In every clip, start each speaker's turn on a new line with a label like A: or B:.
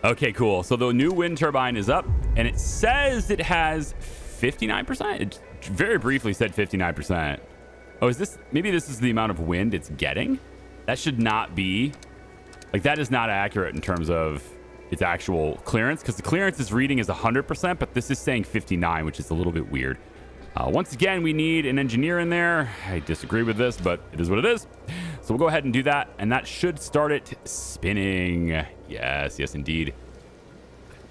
A: Okay, cool. So the new wind turbine is up, and it says it has 59%. It very briefly said 59%. Oh, is this... Maybe this is the amount of wind it's getting? That should not be... Like, that is not accurate in terms of its actual clearance, because the clearance is reading as 100%, but this is saying 59, which is a little bit weird. Once again, we need an engineer in there. I disagree with this, but it is what it is. So we'll go ahead and do that, and that should start it spinning. Yes, indeed.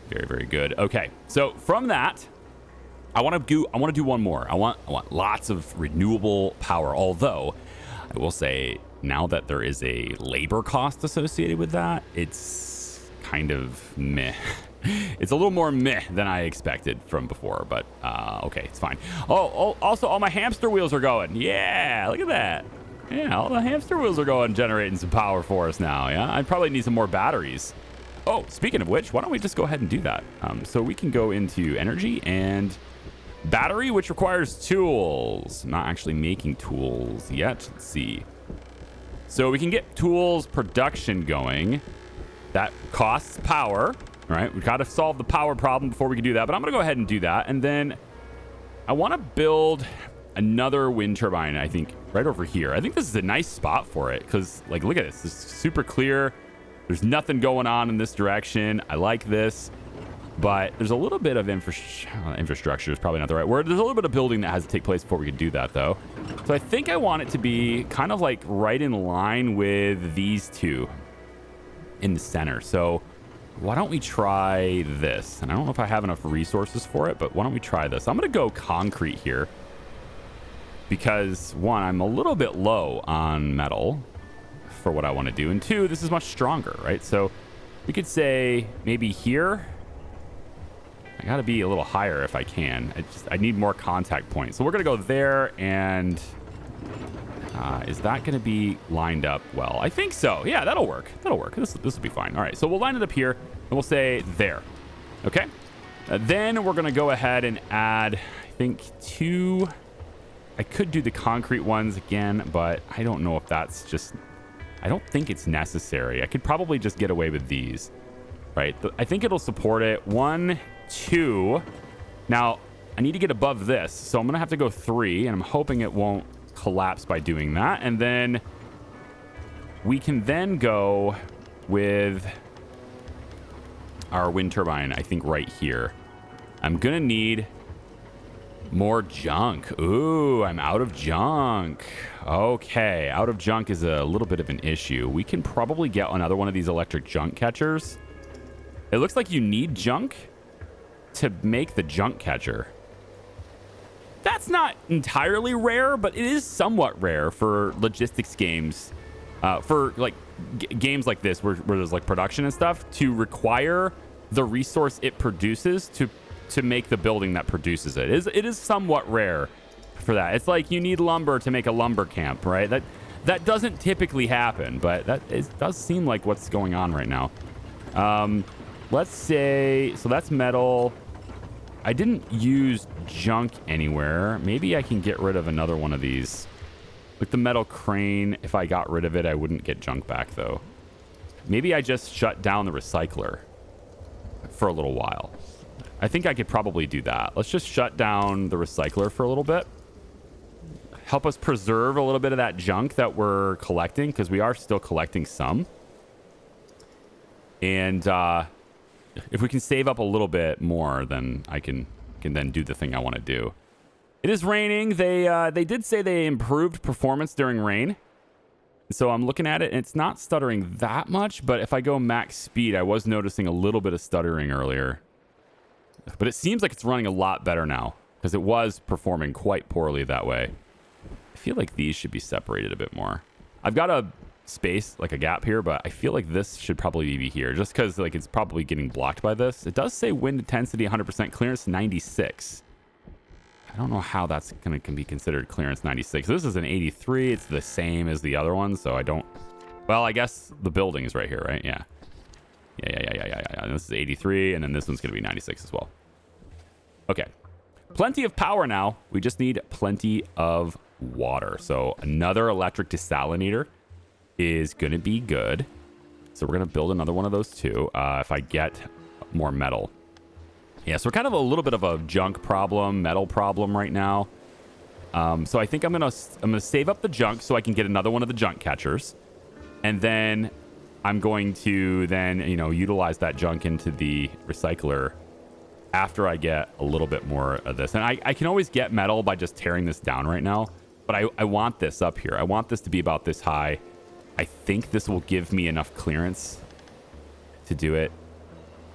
A: Very, very good. Okay, so from that, I want to do one more. I want lots of renewable power. Although, I will say, now that there is a labor cost associated with that, it's kind of meh. It's a little more meh than I expected from before, but okay, it's fine. Oh, also all my hamster wheels are going. Yeah, look at that. Yeah, all the hamster wheels are going, generating some power for us now. Yeah, I probably need some more batteries. Oh, speaking of which, why don't we just go ahead and do that? So we can go into energy and battery, which requires tools. I'm not actually making tools yet. Let's see. So we can get tools production going. That costs power. Right, we've got to solve the power problem before we can do that, but I'm going to go ahead and do that. And then I want to build another wind turbine, I think, right over here. I think this is a nice spot for it because, like, look at this. This is super clear. There's nothing going on in this direction. I like this, but there's a little bit of infrastructure is probably not the right word. There's a little bit of building that has to take place before we can do that, though. So I think I want it to be kind of like right in line with these two in the center. So why don't we try this? And I don't know if I have enough resources for it, but why don't we try this? I'm going to go concrete here because, one, I'm a little bit low on metal for what I want to do. And two, this is much stronger, right? So we could say maybe here. I got to be a little higher if I can. I need more contact points. So we're going to go there, and is that going to be lined up well? I think so. Yeah, that'll work. That'll work. This will be fine. All right, so we'll line it up here, and we'll say there. Okay? Then we're going to go ahead and add, I think, two... I could do the concrete ones again, but I don't know if that's just... I don't think it's necessary. I could probably just get away with these. Right? I think it'll support it. 1, 2. Now, I need to get above this, so I'm going to have to go 3, and I'm hoping it won't collapse by doing that. And then we can then go with our wind turbine, I think, right here. I'm going to need more junk. Ooh, I'm out of junk. Okay, out of junk is a little bit of an issue. We can probably get another one of these electric junk catchers. It looks like you need junk to make the junk catcher. That's not entirely rare, but it is somewhat rare for logistics games, for like games like this where there's like production and stuff, to require the resource it produces to make the building that produces it. It is somewhat rare for that. It's like you need lumber to make a lumber camp, right? That doesn't typically happen, but does seem like what's going on right now. Let's say, so that's metal. I didn't use junk anywhere. Maybe I can get rid of another one of these. Like the metal crane, if I got rid of it, I wouldn't get junk back, though. Maybe I just shut down the recycler for a little while. I think I could probably do that. Let's just shut down the recycler for a little bit. Help us preserve a little bit of that junk that we're collecting, because we are still collecting some. And if we can save up a little bit more, then I can then do the thing I want to do. It is raining. They did say they improved performance during rain. So I'm looking at it, and it's not stuttering that much, but if I go max speed, I was noticing a little bit of stuttering earlier. But it seems like it's running a lot better now, because it was performing quite poorly that way. I feel like these should be separated a bit more. I've got a space, like a gap here, but I feel like this should probably be here, just because like it's probably getting blocked by this. It does say wind intensity 100%, clearance 96. I don't know how that's going to be considered clearance 96. This is an 83. It's the same as the other one, so I don't... Well, I guess the building is right here, right? Yeah. Yeah. This is 83, and then this one's going to be 96 as well. Okay. Plenty of power now. We just need plenty of water. So another electric desalinator is going to be good. So we're going to build another one of those too if I get more metal. Yeah, so we're kind of a little bit of a junk problem, metal problem right now. So I think I'm gonna save up the junk so I can get another one of the junk catchers, and then I'm going to then utilize that junk into the recycler after I get a little bit more of this. And I can always get metal by just tearing this down right now, but I want this up here. I want this to be about this high. I think this will give me enough clearance to do it.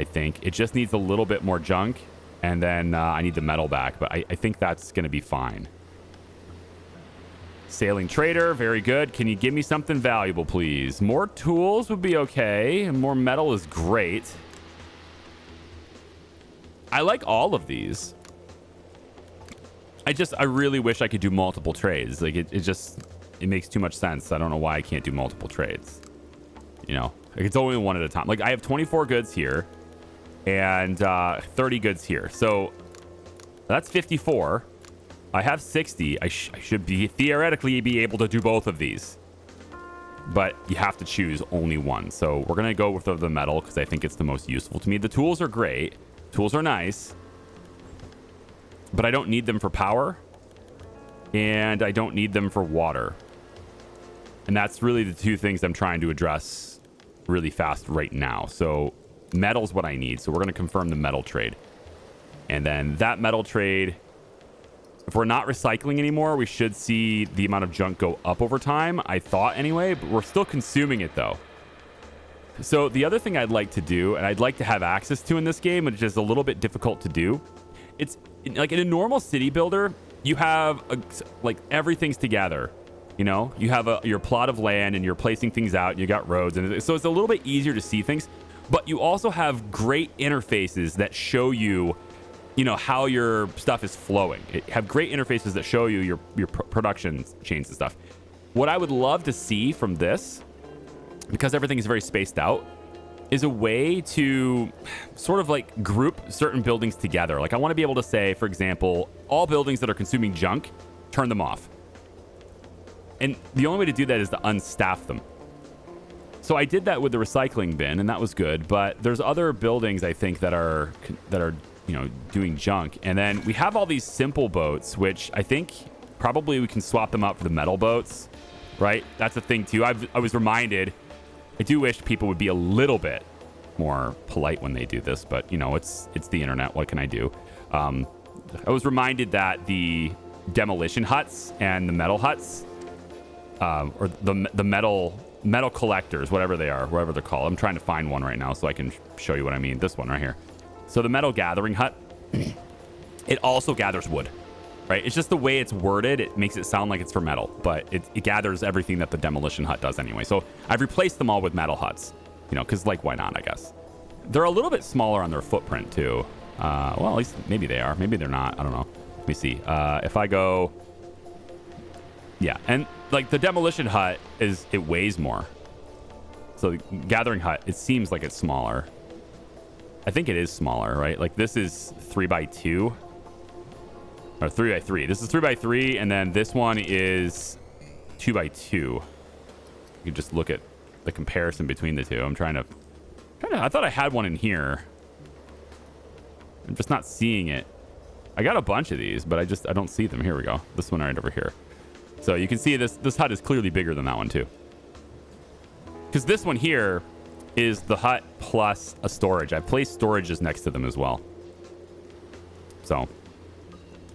A: I think it just needs a little bit more junk, and then I need the metal back, but I think that's going to be fine. Sailing trader, very good. Can you give me something valuable, please? More tools would be okay. More metal is great. I like all of these. I really wish I could do multiple trades. Like it makes too much sense. I don't know why I can't do multiple trades. Like it's only one at a time. Like I have 24 goods here and 30 goods here. So that's 54. I have 60. I should theoretically be able to do both of these. But you have to choose only one. So we're going to go with the metal because I think it's the most useful to me. The tools are great. Tools are nice. But I don't need them for power. And I don't need them for water. And that's really the two things I'm trying to address really fast right now. So metal's what I need. So we're going to confirm the metal trade. And then that metal trade, if we're not recycling anymore, we should see the amount of junk go up over time. I thought anyway, but we're still consuming it though. So the other thing I'd like to do, and I'd like to have access to in this game, which is a little bit difficult to do, it's like in a normal city builder, you have like everything's together. You have your plot of land and you're placing things out and you got roads. And so it's a little bit easier to see things, but you also have great interfaces that show you, how your stuff is flowing. It have great interfaces that show you your production chains and stuff. What I would love to see from this, because everything is very spaced out, is a way to sort of like group certain buildings together. Like I want to be able to say, for example, all buildings that are consuming junk, turn them off. And the only way to do that is to unstaff them. So I did that with the recycling bin, and that was good. But there's other buildings I think that are doing junk. And then we have all these simple boats, which I think probably we can swap them out for the metal boats, right? That's a thing too. I was reminded. I do wish people would be a little bit more polite when they do this, but it's the internet. What can I do? I was reminded that the demolition huts and the metal huts, or the metal collectors, whatever they are, whatever they're called. I'm trying to find one right now so I can show you what I mean. This one right here. So the metal gathering hut, it also gathers wood, right? It's just the way it's worded. It makes it sound like it's for metal, but it gathers everything that the demolition hut does anyway. So I've replaced them all with metal huts, because why not, I guess. They're a little bit smaller on their footprint too. Well, at least maybe they are. Maybe they're not. I don't know. Let me see. If I go... Yeah, and like the demolition hut it weighs more. So the gathering hut, it seems like it's smaller. I think it is smaller, right? Like this is 3x2 or 3x3. This is 3x3, and then this one is 2x2. You can just look at the comparison between the two. I'm trying to. I thought I had one in here. I'm just not seeing it. I got a bunch of these, but I don't see them. Here we go. This one right over here. So you can see this hut is clearly bigger than that one too. Because this one here is the hut plus a storage. I've placed storages next to them as well. So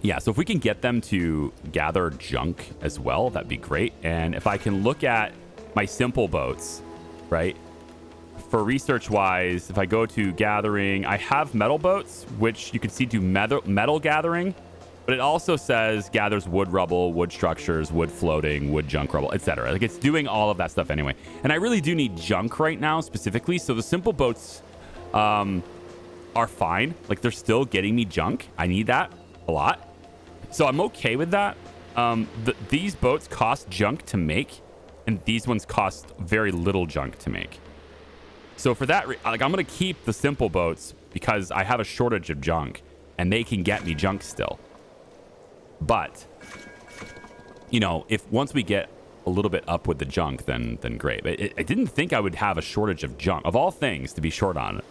A: yeah, so if we can get them to gather junk as well, that'd be great. And if I can look at my simple boats, right? For research wise, if I go to gathering, I have metal boats, which you can see do metal gathering, but it also says gathers wood rubble, wood structures, wood floating, wood junk rubble, etc. Like it's doing all of that stuff anyway. And I really do need junk right now specifically. So the simple boats are fine. Like they're still getting me junk. I need that a lot. So I'm okay with that. These boats cost junk to make, and these ones cost very little junk to make. So for that, like I'm going to keep the simple boats because I have a shortage of junk and they can get me junk still. But, if once we get a little bit up with the junk, then great. But I didn't think I would have a shortage of junk. Of all things to be short on,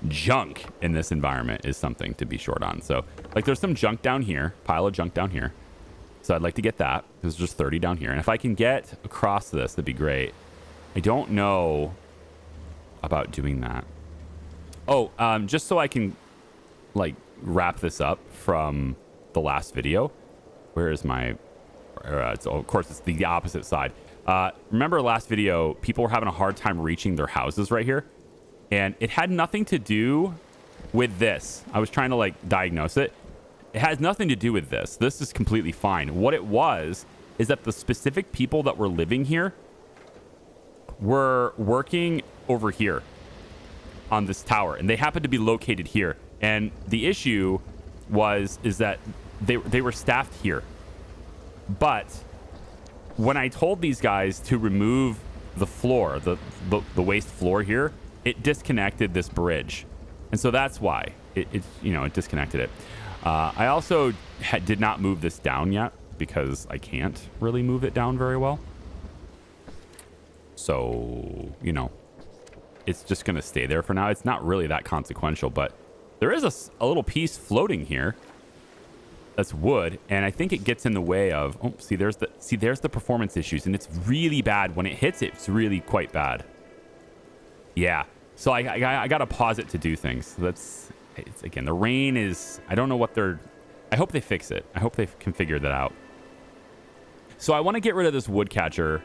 A: junk in this environment is something to be short on. So, like, there's some junk down here, pile of junk down here. So I'd like to get that. There's just 30 down here. And if I can get across this, that'd be great. I don't know about doing that. Oh, just so I can, like, wrap this up from the last video. Where is my... of course, it's the opposite side. Remember last video, people were having a hard time reaching their houses right here. And it had nothing to do with this. I was trying to, like, diagnose it. It has nothing to do with this. This is completely fine. What it was is that the specific people that were living here were working over here on this tower, and they happened to be located here. And the issue is that they were staffed here. But when I told these guys to remove the floor, the waste floor here, it disconnected this bridge. And so that's why it disconnected it. I also did not move this down yet because I can't really move it down very well. So, it's just going to stay there for now. It's not really that consequential, but there is a little piece floating here that's wood, and I think it gets in the way of... Oh, there's the performance issues, and it's really bad. When it hits, it's really quite bad. Yeah. So I got to pause it to do things. So again, the rain is... I don't know what they're... I hope they fix it. I hope they can figure that out. So I want to get rid of this woodcatcher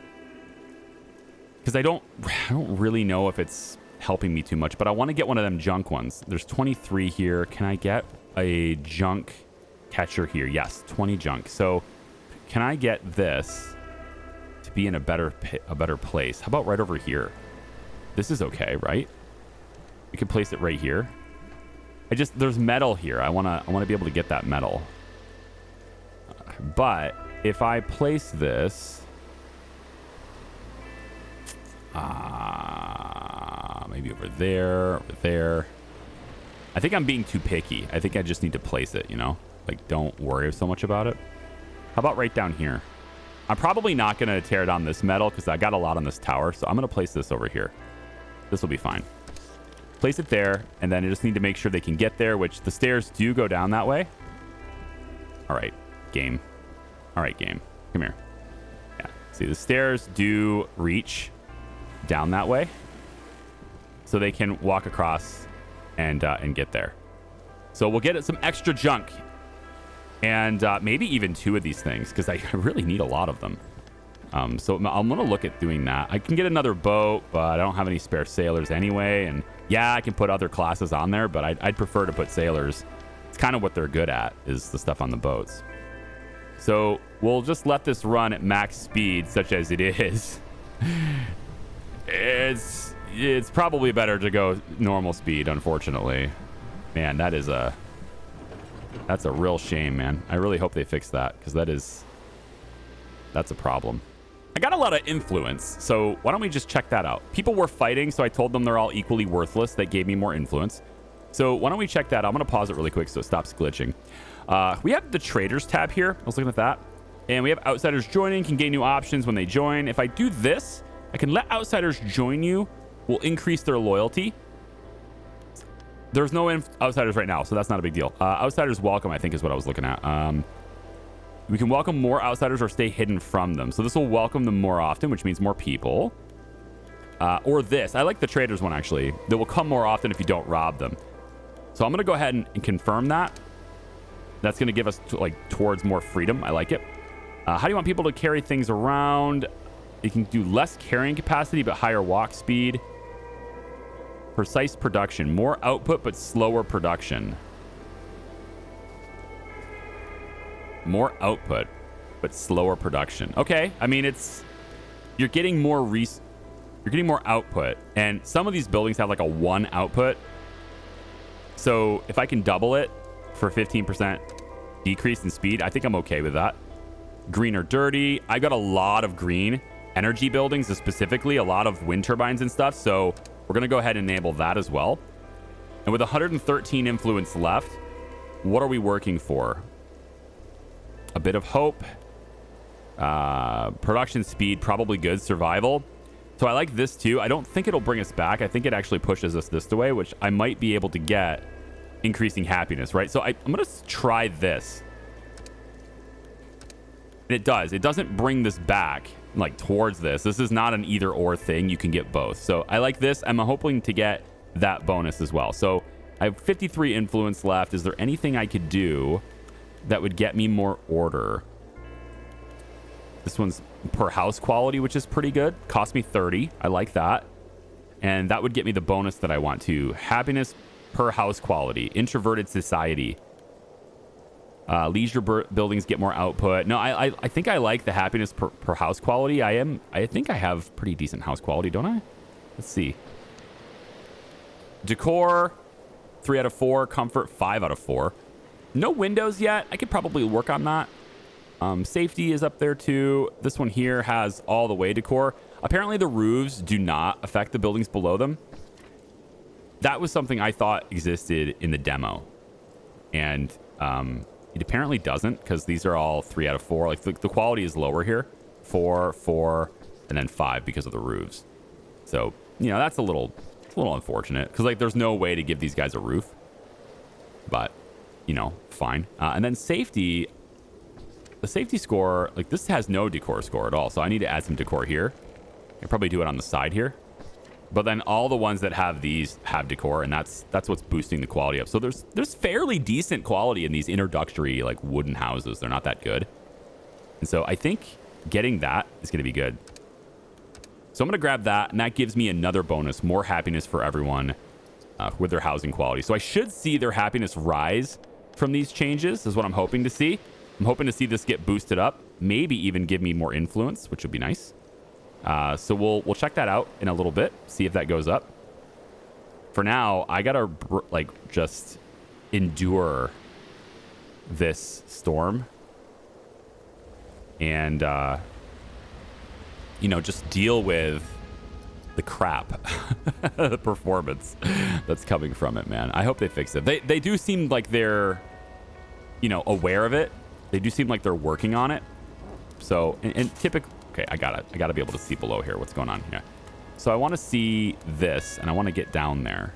A: because I don't really know if it's helping me too much, but I want to get one of them junk ones. There's 23 here. Can I get a junk catcher here? Yes, 20 junk. So can I get this to be in a better place? How about right over here? This is okay, right? We can place it right here. There's metal here. I want to be able to get that metal. But if I place this, maybe over there. I think I'm being too picky. I think I just need to place it, like, don't worry so much about it. How about right down here? I'm probably not going to tear down this metal because I got a lot on this tower. So I'm going to place this over here. This will be fine. Place it there, and then I just need to make sure they can get there, which the stairs do go down that way. All right, game. All right, game. Come here. Yeah. See, the stairs do reach down that way, so they can walk across and get there. So we'll get some extra junk, and maybe even 2 of these things because I really need a lot of them. So I'm going to look at doing that. I can get another boat, but I don't have any spare sailors anyway. And yeah, I can put other classes on there, but I'd prefer to put sailors. It's kind of what they're good at, is the stuff on the boats. So we'll just let this run at max speed, such as it is. It's probably better to go normal speed, unfortunately. Man, that's a real shame, man. I really hope they fix that, because that's a problem. I got a lot of influence, so why don't we just check that out? People were fighting, so I told them they're all equally worthless. That gave me more influence. So why don't we check that out? I'm going to pause it really quick so it stops glitching. We have the traders tab here. I was looking at that. And we have outsiders joining, can gain new options when they join. If I do this, I can let outsiders join you. Will increase their loyalty. There's no outsiders right now, so that's not a big deal. Outsiders welcome, I think, is what I was looking at. We can welcome more outsiders or stay hidden from them. So this will welcome them more often, which means more people. Or this. I like the traders one, actually. They will come more often if you don't rob them. So I'm going to go ahead and confirm that. That's going to give us towards more freedom. I like it. How do you want people to carry things around? You can do less carrying capacity, but higher walk speed. Precise production. More output, but slower production. More output, but slower production. Okay, I mean, you're getting more output, and some of these buildings have like a 1 output. So if I can double it for 15% decrease in speed, I think I'm okay with that. Green or dirty. I got a lot of green energy buildings, specifically a lot of wind turbines and stuff. So we're gonna go ahead and enable that as well. And with 113 influence left, what are we working for? A bit of hope. Production speed, probably good. Survival. So I like this too. I don't think it'll bring us back. I think it actually pushes us this way, which I might be able to get increasing happiness, right? So I'm going to try this. And it does. It doesn't bring this back like towards this. This is not an either or thing. You can get both. So I like this. I'm hoping to get that bonus as well. So I have 53 influence left. Is there anything I could do that would get me more order? This one's per house quality, which is pretty good. Cost me 30. I like that. And that would get me the bonus that I want to. Happiness per house quality. Introverted society. Leisure buildings get more output. No, I think I like the happiness per house quality. I think I have pretty decent house quality, don't I? Let's see. Decor, 3 out of 4. Comfort, 5 out of 4. No windows yet. I could probably work on that. Safety is up there too. This one here has all the way decor. Apparently the roofs do not affect the buildings below them. That was something I thought existed in the demo. And it apparently doesn't, because these are all 3 out of 4. Like the quality is lower here. 4, 4, and then 5 because of the roofs. So, you know, that's a little unfortunate, because like there's no way to give these guys a roof. But, you know, fine. And then safety. The safety score, like this has no decor score at all. So I need to add some decor here. I'll probably do it on the side here. But then all the ones that have these have decor, and that's what's boosting the quality up. So there's fairly decent quality in these introductory like wooden houses. They're not that good. And so I think getting that is going to be good. So I'm going to grab that, and that gives me another bonus, more happiness for everyone with their housing quality. So I should see their happiness rise from these changes is what I'm hoping to see. I'm hoping to see this get boosted up, maybe even give me more influence, which would be nice. So we'll check that out in a little bit, see if that goes up. For now, I gotta like just endure this storm and you know, just deal with the crap, the performance that's coming from it, man. I hope they fix it. They do seem like they're, you know, aware of it. They do seem like they're working on it. So, and typically, okay, I gotta be able to see below here what's going on here. So I want to see this, and I want to get down there.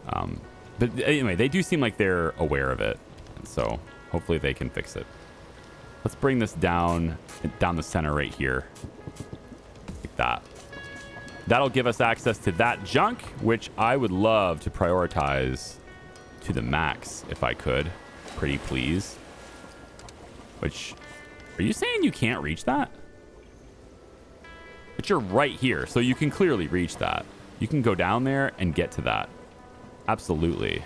A: But anyway, they do seem like they're aware of it, and so hopefully they can fix it. Let's bring this down the center right here, like that. That'll give us access to that junk, which I would love to prioritize to the max if I could. Pretty please. Which, are you saying you can't reach that? But you're right here, so you can clearly reach that. You can go down there and get to that. Absolutely.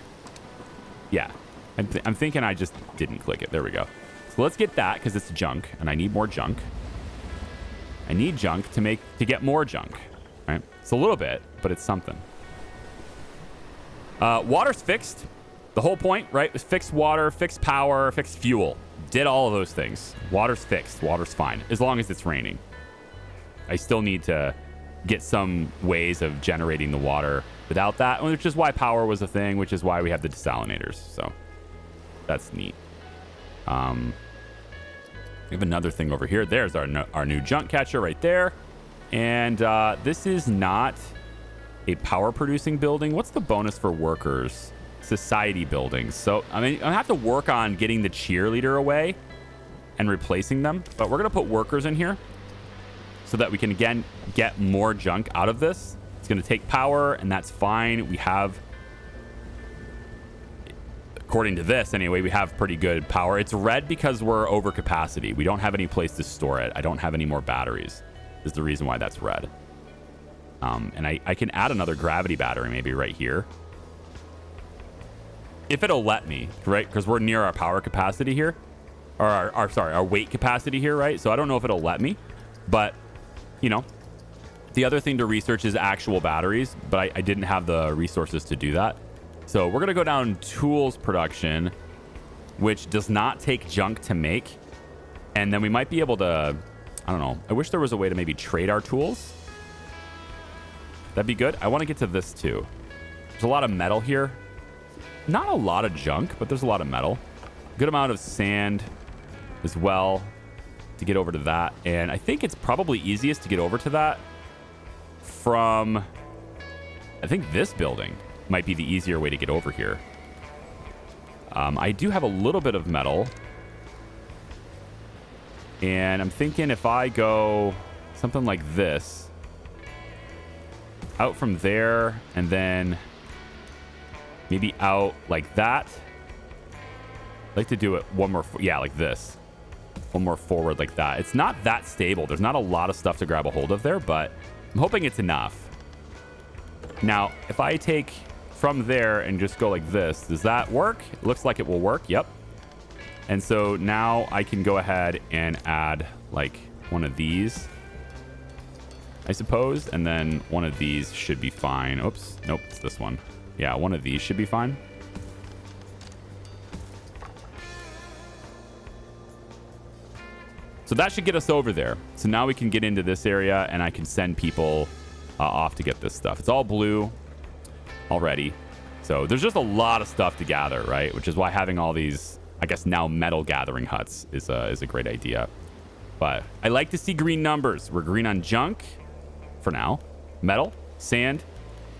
A: Yeah. I'm thinking I just didn't click it. There we go. So let's get that, because it's junk, and I need more junk. I need junk to get more junk. Right? It's a little bit, but it's something. Water's fixed. The whole point, right, was fix water, fix power, fix fuel. Did all of those things. Water's fixed. Water's fine, as long as it's raining. I still need to get some ways of generating the water without that, which is why power was a thing, which is why we have the desalinators. So that's neat. We have another thing over here. There's our new junk catcher right there. And this is not a power producing building. What's the bonus for workers? Society buildings. So I mean, I have to work on getting the cheerleader away and replacing them, but we're gonna put workers in here so that we can again get more junk out of this. It's gonna take power, and that's fine. We have, according to this anyway, we have pretty good power. It's red because we're over capacity. We don't have any place to store it. I don't have any more batteries is the reason why that's red. And I can add another gravity battery maybe right here, if it'll let me, right? Because we're near our power capacity here, or our weight capacity here, right? So I don't know if it'll let me, but you know, the other thing to research is actual batteries, but I didn't have the resources to do that. So we're gonna go down tools production, which does not take junk to make, and then we might be able to, I don't know. I wish there was a way to maybe trade our tools. That'd be good. I want to get to this too. There's a lot of metal here. Not a lot of junk, but there's a lot of metal. Good amount of sand as well. to get over to that. And I think it's probably easiest to get over to that from, I think this building might be the easier way to get over here. I do have a little bit of metal. And I'm thinking if I go something like this, out from there, and then maybe out like that. I'd like to do it one more, yeah, like this. One more forward like that. It's not that stable. There's not a lot of stuff to grab a hold of there, but I'm hoping it's enough. Now, if I take from there and just go like this, does that work? It looks like it will work. Yep. And so now I can go ahead and add like one of these, I suppose. And then one of these should be fine. Oops. Nope. It's this one. Yeah. One of these should be fine. So that should get us over there. So now we can get into this area and I can send people off to get this stuff. It's all blue already. So there's just a lot of stuff to gather, right? Which is why having all these, I guess now metal gathering huts is a great idea. But I like to see green numbers. We're green on junk for now. Metal, sand.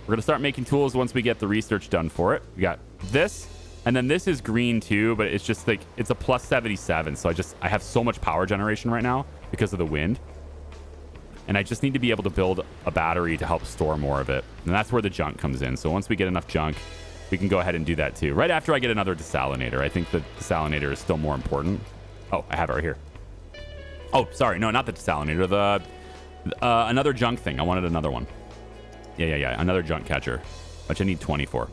A: We're going to start making tools once we get the research done for it. We got this. And then this is green too, but it's just like, it's a plus 77. So I have so much power generation right now because of the wind. And I just need to be able to build a battery to help store more of it. And that's where the junk comes in. So once we get enough junk, we can go ahead and do that too. Right after I get another desalinator. I think the desalinator is still more important. Oh, I have it right here. Oh, sorry. No, not the desalinator. Another junk thing. I wanted another one. Yeah. Another junk catcher, which I need 20 for.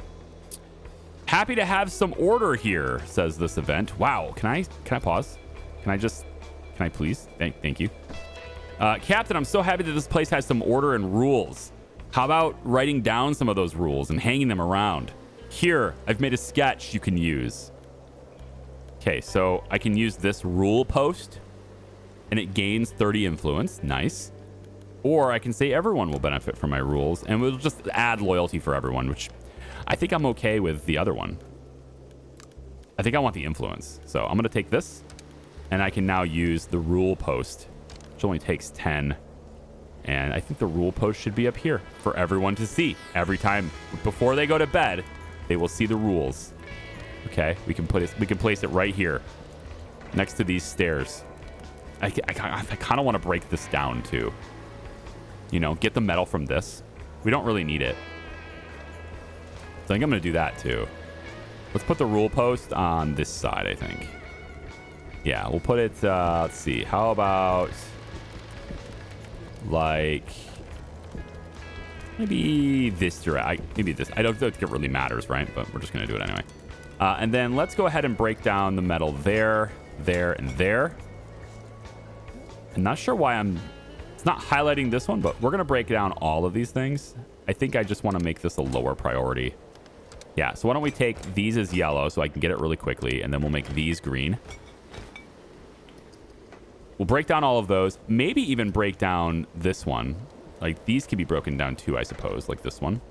A: Happy to have some order here, says this event. Wow. Can I pause? Can I please? Thank you. Captain, I'm so happy that this place has some order and rules. How about writing down some of those rules and hanging them around? Here, I've made a sketch you can use. Okay, so I can use this rule post and it gains 30 influence. Nice. Or I can say everyone will benefit from my rules and we'll just add loyalty for everyone, which I think I'm okay with the other one. I think I want the influence. So I'm going to take this and I can now use the rule post, which only takes 10. And I think the rule post should be up here for everyone to see. Every time before they go to bed, they will see the rules. Okay, we can place it right here next to these stairs. I kind of want to break this down too. You know, get the metal from this. We don't really need it. So I think I'm going to do that too. Let's put the rule post on this side, I think. Yeah, we'll put it, let's see. How about like maybe this direct? Maybe this. I don't think it really matters, right? But we're just going to do it anyway. And then let's go ahead and break down the metal there, there, and there. I'm not sure why it's not highlighting this one, but we're going to break down all of these things. I think I just want to make this a lower priority. Yeah, so why don't we take these as yellow so I can get it really quickly, and then we'll make these green. We'll break down all of those. Maybe even break down this one. Like, these can be broken down too, I suppose, like this one.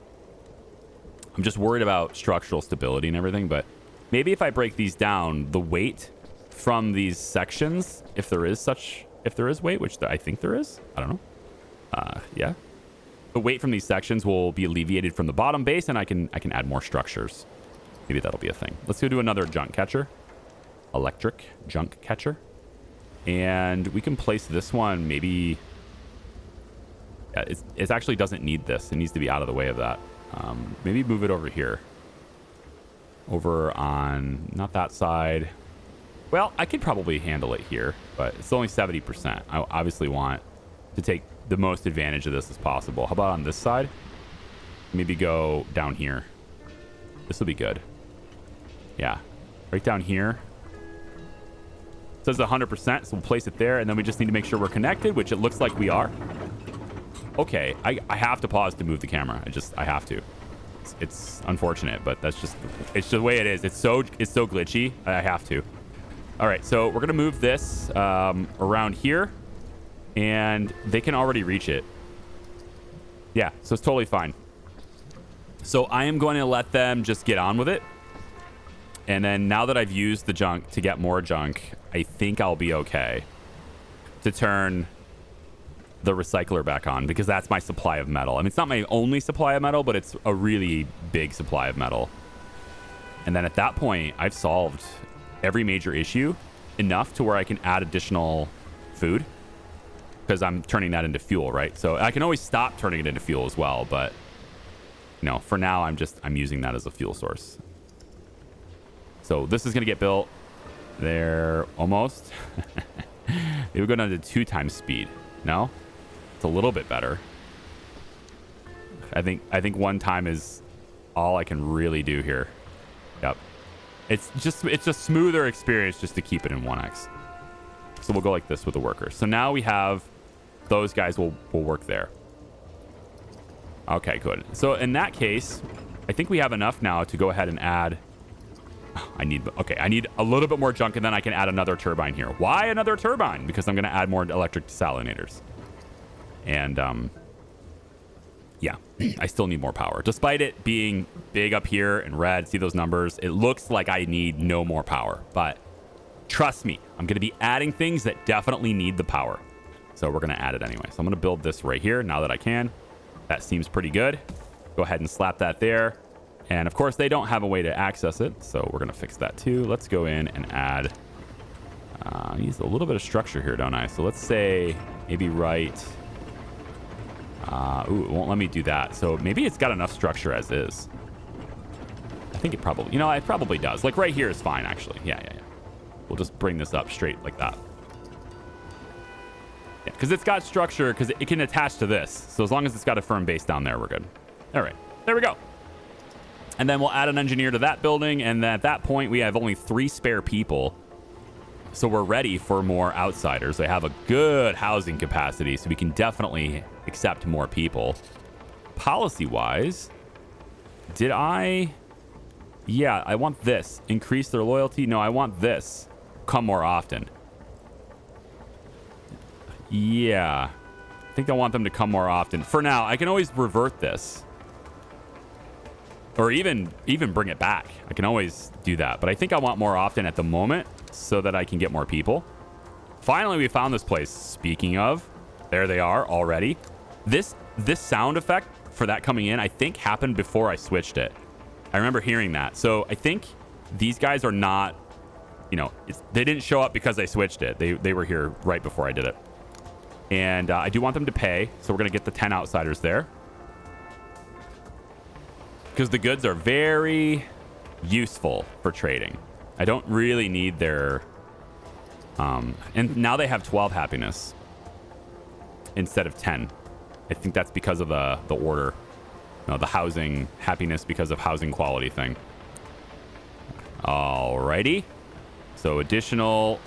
A: I'm just worried about structural stability and everything, but maybe if I break these down, the weight from these sections, if there is weight, which I think there is. I don't know. Yeah. The weight from these sections will be alleviated from the bottom base, and I can add more structures. Maybe that'll be a thing. Let's go do another junk catcher. Electric junk catcher. And we can place this one maybe... Yeah, it actually doesn't need this. It needs to be out of the way of that. Maybe move it over here. Over on... Not that side. Well, I could probably handle it here, but it's only 70%. I obviously want to take the most advantage of this as possible. How about on this side? Maybe go down here. This will be good. Yeah. Right down here. It says 100%, so we'll place it there, and then we just need to make sure we're connected, which it looks like we are. Okay, I have to pause to move the camera. I have to. It's unfortunate, but it's the way it is. It's so glitchy. I have to. All right, so we're gonna move this around here, and they can already reach it. Yeah, so it's totally fine. So I am going to let them just get on with it. And then now that I've used the junk to get more junk, I think I'll be okay. to turn the recycler back on because that's my supply of metal. I mean, it's not my only supply of metal, but it's a really big supply of metal. And then at that point, I've solved every major issue enough to where I can add additional food because I'm turning that into fuel, right? So I can always stop turning it into fuel as well, but you know, for now, I'm using that as a fuel source. So this is going to get built there almost. It would go down to 2 times speed. No? It's a little bit better. I think 1 time is all I can really do here. Yep. It's a smoother experience just to keep it in 1x. So we'll go like this with the workers. So now we have those guys will work there. Okay, good. So in that case, I think we have enough now to go ahead and add. I need a little bit more junk, and then I can add another turbine here. Why another turbine? Because I'm going to add more electric desalinators. And yeah, I still need more power. Despite it being big up here in red, see those numbers? It looks like I need no more power. But trust me, I'm going to be adding things that definitely need the power. So we're going to add it anyway. So I'm going to build this right here now that I can. That seems pretty good. Go ahead and slap that there. And of course, they don't have a way to access it. So we're going to fix that too. Let's go in and add. Use a little bit of structure here, don't I? So let's say maybe right. Ooh, it won't let me do that. So maybe it's got enough structure as is. I think it probably, it probably does. Like right here is fine, actually. Yeah. We'll just bring this up straight like that. Yeah, because it's got structure, because it can attach to this. So as long as it's got a firm base down there, we're good. All right, there we go. And then we'll add an engineer to that building. And at that point, we have only 3 spare people. So we're ready for more outsiders. They have a good housing capacity, so we can definitely accept more people. Policy-wise, yeah, I want this. Increase their loyalty. No, I want this. Come more often. Yeah. I think I want them to come more often. For now, I can always revert this. Or even bring it back. I can always do that. But I think I want more often at the moment so that I can get more people. Finally, we found this place. Speaking of, there they are already. This sound effect for that coming in, I think happened before I switched it. I remember hearing that. So I think these guys are not, they didn't show up because I switched it. They were here right before I did it. And I do want them to pay. So we're going to get the 10 outsiders there. Because the goods are very useful for trading. I don't really need their... and now they have 12 happiness instead of 10. I think that's because of the order. The housing happiness because of housing quality thing. Alrighty. So additional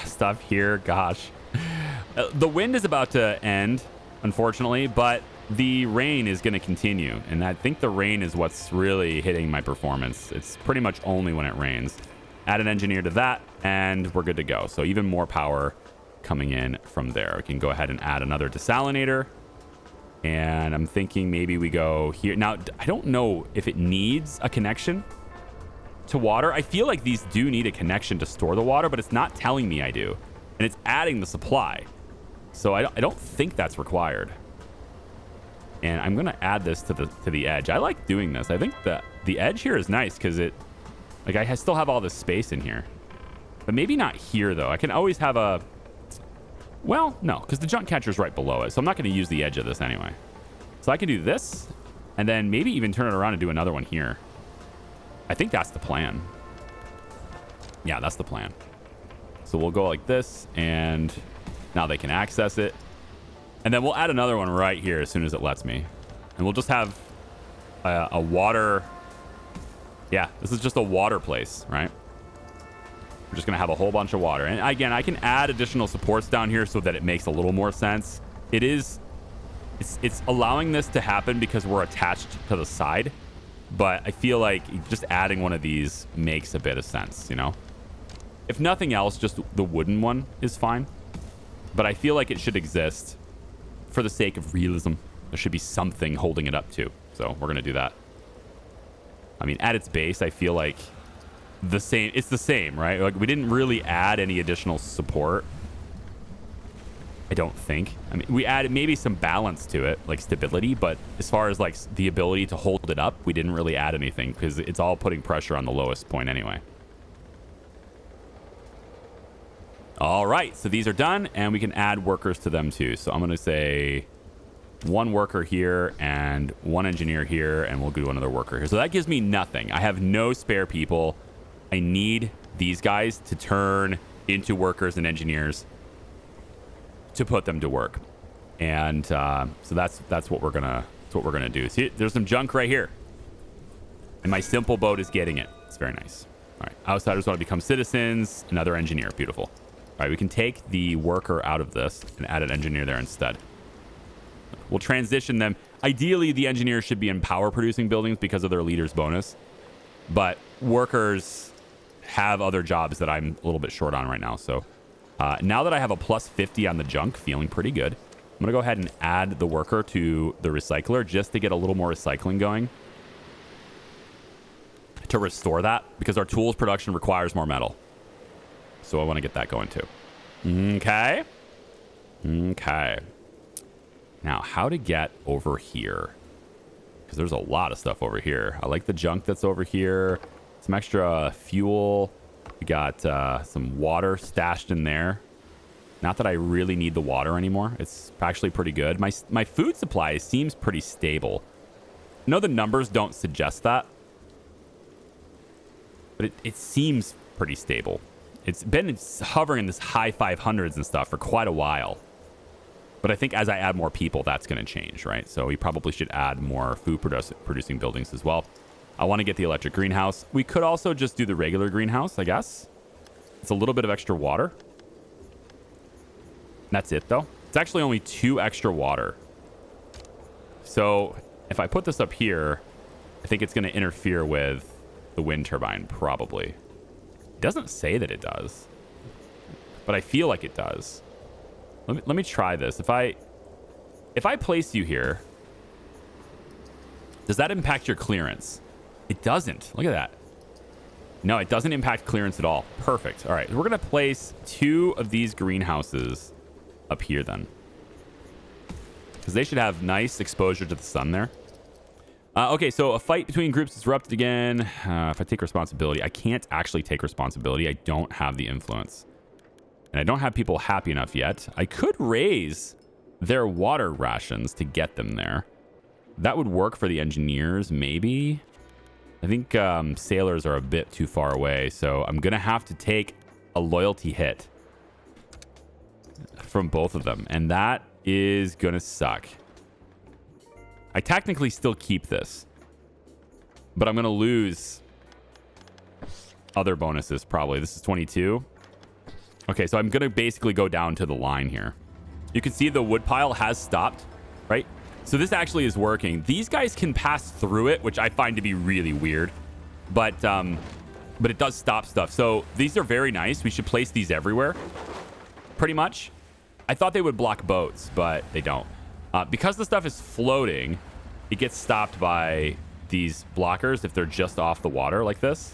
A: stuff here. Gosh. The wind is about to end, unfortunately, but the rain is going to continue. And I think the rain is what's really hitting my performance. It's pretty much only when it rains. Add an engineer to that, and we're good to go. So even more power coming in from there. We can go ahead and add another desalinator. And I'm thinking maybe we go here. Now, I don't know if it needs a connection to water. I feel like these do need a connection to store the water, but it's not telling me I do. And it's adding the supply. So I don't think that's required. And I'm going to add this to the edge. I like doing this. I think the edge here is nice because I still have all this space in here. But maybe not here, though. I can always have a... Well, no, because the junk catcher is right below it. So I'm not going to use the edge of this anyway. So I can do this, and then maybe even turn it around and do another one here. I think that's the plan. Yeah, that's the plan. So we'll go like this, and now they can access it. And then we'll add another one right here as soon as it lets me. And we'll just have a water... Yeah, this is just a water place, right? We're just going to have a whole bunch of water. And again, I can add additional supports down here so that it makes a little more sense. It's allowing this to happen because we're attached to the side. But I feel like just adding one of these makes a bit of sense, If nothing else, just the wooden one is fine. But I feel like it should exist for the sake of realism. There should be something holding it up too. So we're going to do that. I mean, at its base, I feel like it's the same, right? Like we didn't really add any additional support. I don't think. I mean, we added maybe some balance to it, like stability, but as far as like the ability to hold it up, we didn't really add anything because it's all putting pressure on the lowest point anyway. All right, so these are done, and we can add workers to them too. So I'm going to say one worker here and one engineer here, and we'll do another worker here. So that gives me nothing. I have no spare people. I need these guys to turn into workers and engineers to put them to work. And so that's what we're gonna do. See, there's some junk right here, and my simple boat is getting it. It's very nice. All right, outsiders want to become citizens. Another engineer, beautiful. All right, we can take the worker out of this and add an engineer there instead. We'll transition them. Ideally, the engineers should be in power producing buildings because of their leader's bonus, but workers have other jobs that I'm a little bit short on right now. So now that I have a plus 50 on the junk, feeling pretty good. I'm going to go ahead and add the worker to the recycler just to get a little more recycling going to restore that, because our tools production requires more metal. So I want to get that going too. Okay. Okay. Now, how to get over here? Because there's a lot of stuff over here. I like the junk that's over here. Some extra fuel. We got some water stashed in there. Not that I really need the water anymore. It's actually pretty good. My food supply seems pretty stable. I know the numbers don't suggest that, but it seems pretty stable. It's been hovering in this high 500s and stuff for quite a while. But I think as I add more people, that's going to change, right? So we probably should add more food producing buildings as well. I want to get the electric greenhouse. We could also just do the regular greenhouse, I guess. It's a little bit of extra water. That's it, though. It's actually only 2 extra water. So if I put this up here, I think it's going to interfere with the wind turbine, probably. It doesn't say that it does, but I feel like it does. Let me try this. If I place you here, does that impact your clearance? It doesn't. Look at that. No, it doesn't impact clearance at all. Perfect. All right, we're going to place 2 of these greenhouses up here then, because they should have nice exposure to the sun there. Okay, so a fight between groups is erupted again. If I take responsibility, I can't actually take responsibility. I don't have the influence. And I don't have people happy enough yet. I could raise their water rations to get them there. That would work for the engineers, maybe. I think sailors are a bit too far away, so I'm going to have to take a loyalty hit from both of them, and that is going to suck. I technically still keep this, but I'm going to lose other bonuses probably. This is 22. Okay, so I'm going to basically go down to the line here. You can see the wood pile has stopped, right? So this actually is working. These guys can pass through it, which I find to be really weird, but it does stop stuff. So these are very nice. We should place these everywhere, pretty much. I thought they would block boats, but they don't. Because the stuff is floating, it gets stopped by these blockers if they're just off the water like this.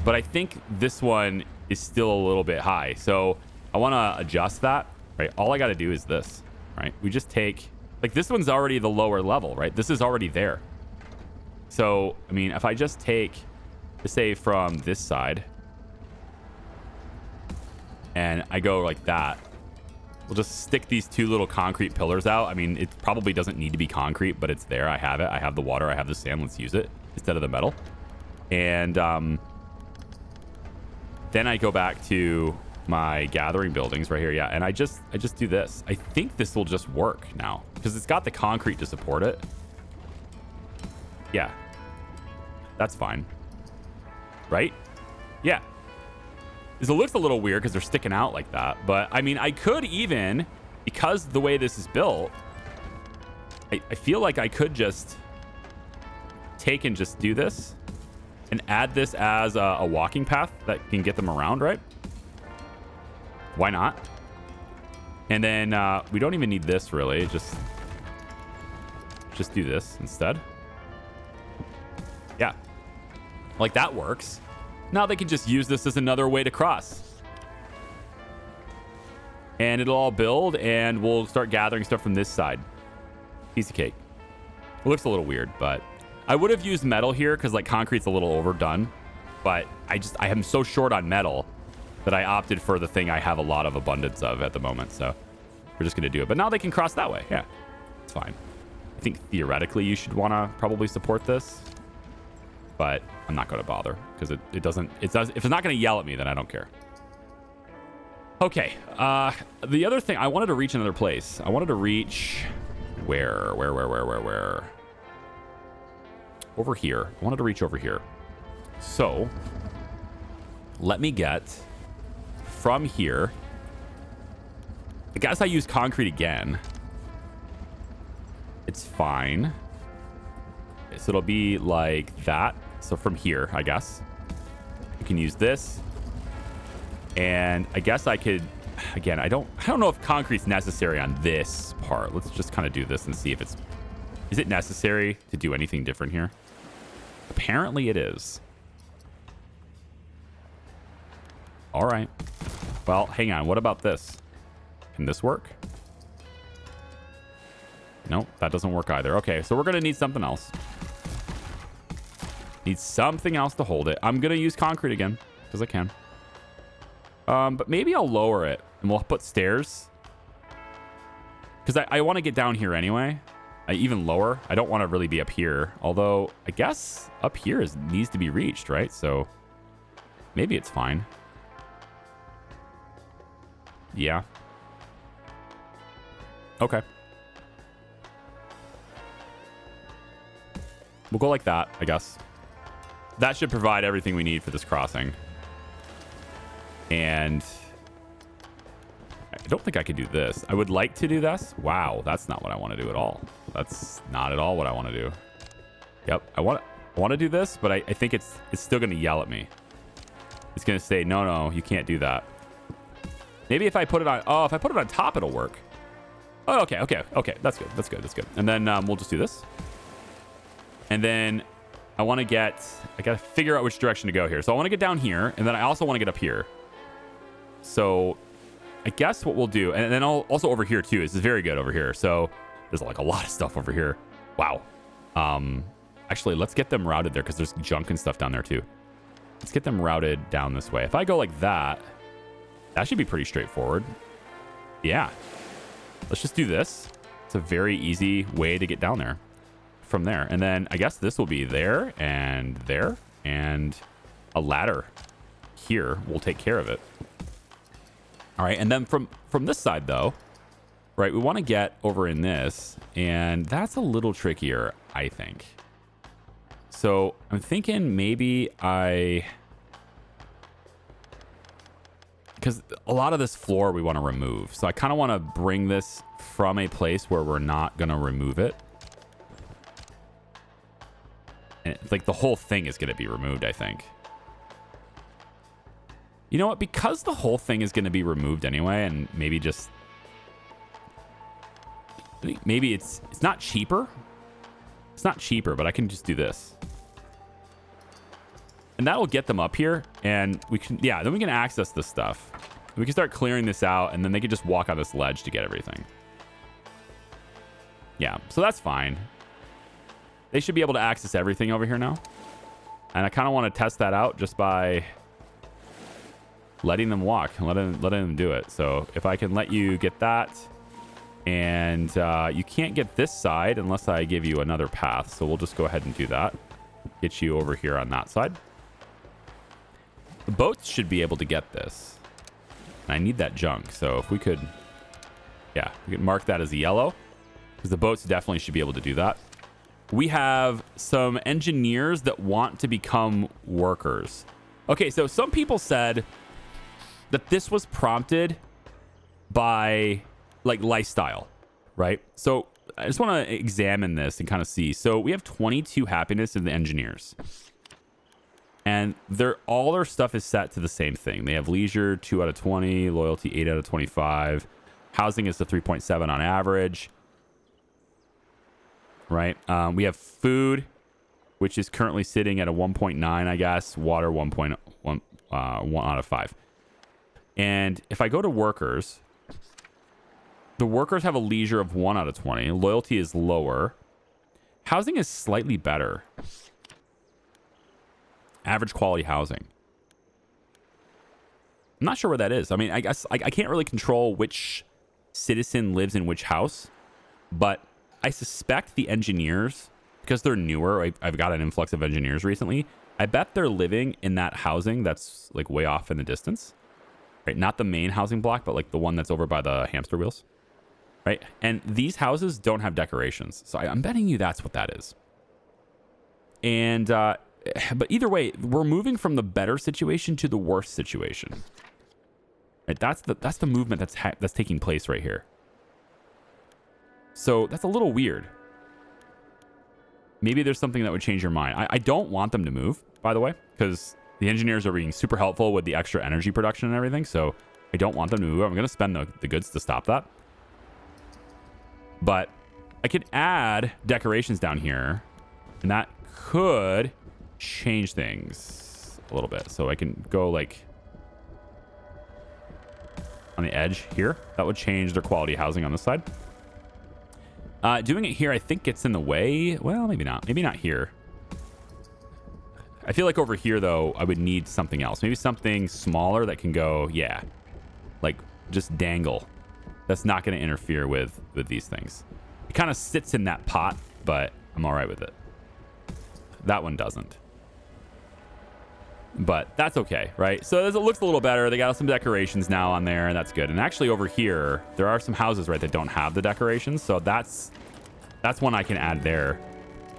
A: But I think this one is still a little bit high. So I want to adjust that, right? All I got to do is this, right? We just take, like, this one's already the lower level, right? This is already there. So, I mean, if I just take, let's say from this side, and I go like that, we'll just stick these 2 little concrete pillars out. I mean, it probably doesn't need to be concrete, but it's there. I have it. I have the water. I have the sand. Let's use it instead of the metal. And then I go back to my gathering buildings right here. Yeah, and I just do this. I think this will just work now because it's got the concrete to support it. Yeah, that's fine. Right? Yeah. It looks a little weird because they're sticking out like that. But, I mean, I could even, because the way this is built, I feel like I could just take and just do this and add this as a walking path that can get them around, right? Why not? And then we don't even need this, really. Just do this instead. Yeah. Like, that works. Now they can just use this as another way to cross. and it'll all build, and we'll start gathering stuff from this side. Piece of cake. It looks a little weird, but I would have used metal here because like concrete's a little overdone, but I am so short on metal that I opted for the thing I have a lot of abundance of at the moment. So we're just going to do it. But now they can cross that way. Yeah, it's fine. I think theoretically you should want to probably support this, but I'm not going to bother because it doesn't, if it's not going to yell at me, then I don't care. Okay. The other thing, I wanted to reach another place. I wanted to reach where? Over here. I wanted to reach over here. So let me get from here. I guess I use concrete again. It's fine. So it'll be like that. So from here, I guess you can use this. And I guess I could, again, I don't know if concrete's necessary on this part. Let's just kind of do this and see if is it necessary to do anything different here? Apparently it is. All right. Well, hang on. What about this? Can this work? Nope, that doesn't work either. Okay, so we're going to need something else. Need something else to hold it. I'm going to use concrete again because I can. But maybe I'll lower it and we'll put stairs. Because I want to get down here anyway. Even lower. I don't want to really be up here. Although, I guess up here needs to be reached, right? So maybe it's fine. Yeah. Okay. We'll go like that, I guess. That should provide everything we need for this crossing. And I don't think I could do this. I would like to do this. Wow, that's not what I want to do at all. That's not at all what I want to do. Yep, I want to do this, but I think it's still going to yell at me. It's going to say, no, you can't do that. Maybe if I put it on... Oh, if I put it on top, it'll work. Oh, okay. That's good. And then we'll just do this. And then I want to get... I got to figure out which direction to go here. So I want to get down here, and then I also want to get up here. So I guess what we'll do... And then also over here, too. This is very good over here. So there's like a lot of stuff over here. Wow. Actually, let's get them routed there because there's junk and stuff down there, too. Let's get them routed down this way. If I go like that, that should be pretty straightforward. Yeah. Let's just do this. It's a very easy way to get down there from there. And then I guess this will be there and a ladder here will take care of it. All right. And then from this side, though, right, we want to get over in this, and that's a little trickier, I think. So I'm thinking maybe because a lot of this floor we want to remove. So I kind of want to bring this from a place where we're not going to remove it. And it's like the whole thing is going to be removed, I think. You know what? Because the whole thing is going to be removed anyway, and maybe just... I think maybe it's not cheaper. It's not cheaper, but I can just do this. And that'll get them up here, and we can, yeah, then we can access this stuff. We can start clearing this out, and then they can just walk on this ledge to get everything. Yeah, so that's fine. They should be able to access everything over here now. And I kind of want to test that out just by letting them walk and letting them do it. So if I can let you get that, and you can't get this side unless I give you another path. So we'll just go ahead and do that. Get you over here on that side. The boats should be able to get this. And I need that junk. So if we could, yeah, we could mark that as a yellow, because the boats definitely should be able to do that. We have some engineers that want to become workers. Okay, so some people said that this was prompted by like lifestyle, right? So I just want to examine this and kind of see. So we have 22 happiness in the engineers. And all their stuff is set to the same thing. They have leisure, 2 out of 20, loyalty, 8 out of 25. Housing is a 3.7 on average. Right? We have food, which is currently sitting at a 1.9, I guess. Water, 1.1 1 out of 5. And if I go to workers, The workers have a leisure of 1 out of 20. Loyalty is lower. Housing is slightly better. Average quality housing. I'm not sure where that is. I mean, I guess I can't really control which citizen lives in which house, but I suspect the engineers, because they're newer, I've got an influx of engineers recently. I bet they're living in that housing that's like way off in the distance, right? Not the main housing block, but like the one that's over by the hamster wheels, right? And these houses don't have decorations. So I'm betting you that's what that is. And, but either way, we're moving from the better situation to the worse situation. Right? That's the movement that's taking place right here. So that's a little weird. Maybe there's something that would change your mind. I don't want them to move, by the way, because the engineers are being super helpful with the extra energy production and everything. So I don't want them to move. I'm going to spend the goods to stop that. But I could add decorations down here, and that could change things a little bit. So I can go like on the edge here. That would change their quality housing on this side. Doing it here, I think gets in the way. Well, maybe not. Maybe not here. I feel like over here, though, I would need something else. Maybe something smaller that can go, yeah, like just dangle. That's not going to interfere with these things. It kind of sits in that pot, but I'm all right with it. That one doesn't. But that's okay, right? So it looks a little better. They got some decorations now on there, and that's good. And actually over here, there are some houses, right, that don't have the decorations. So that's one I can add there.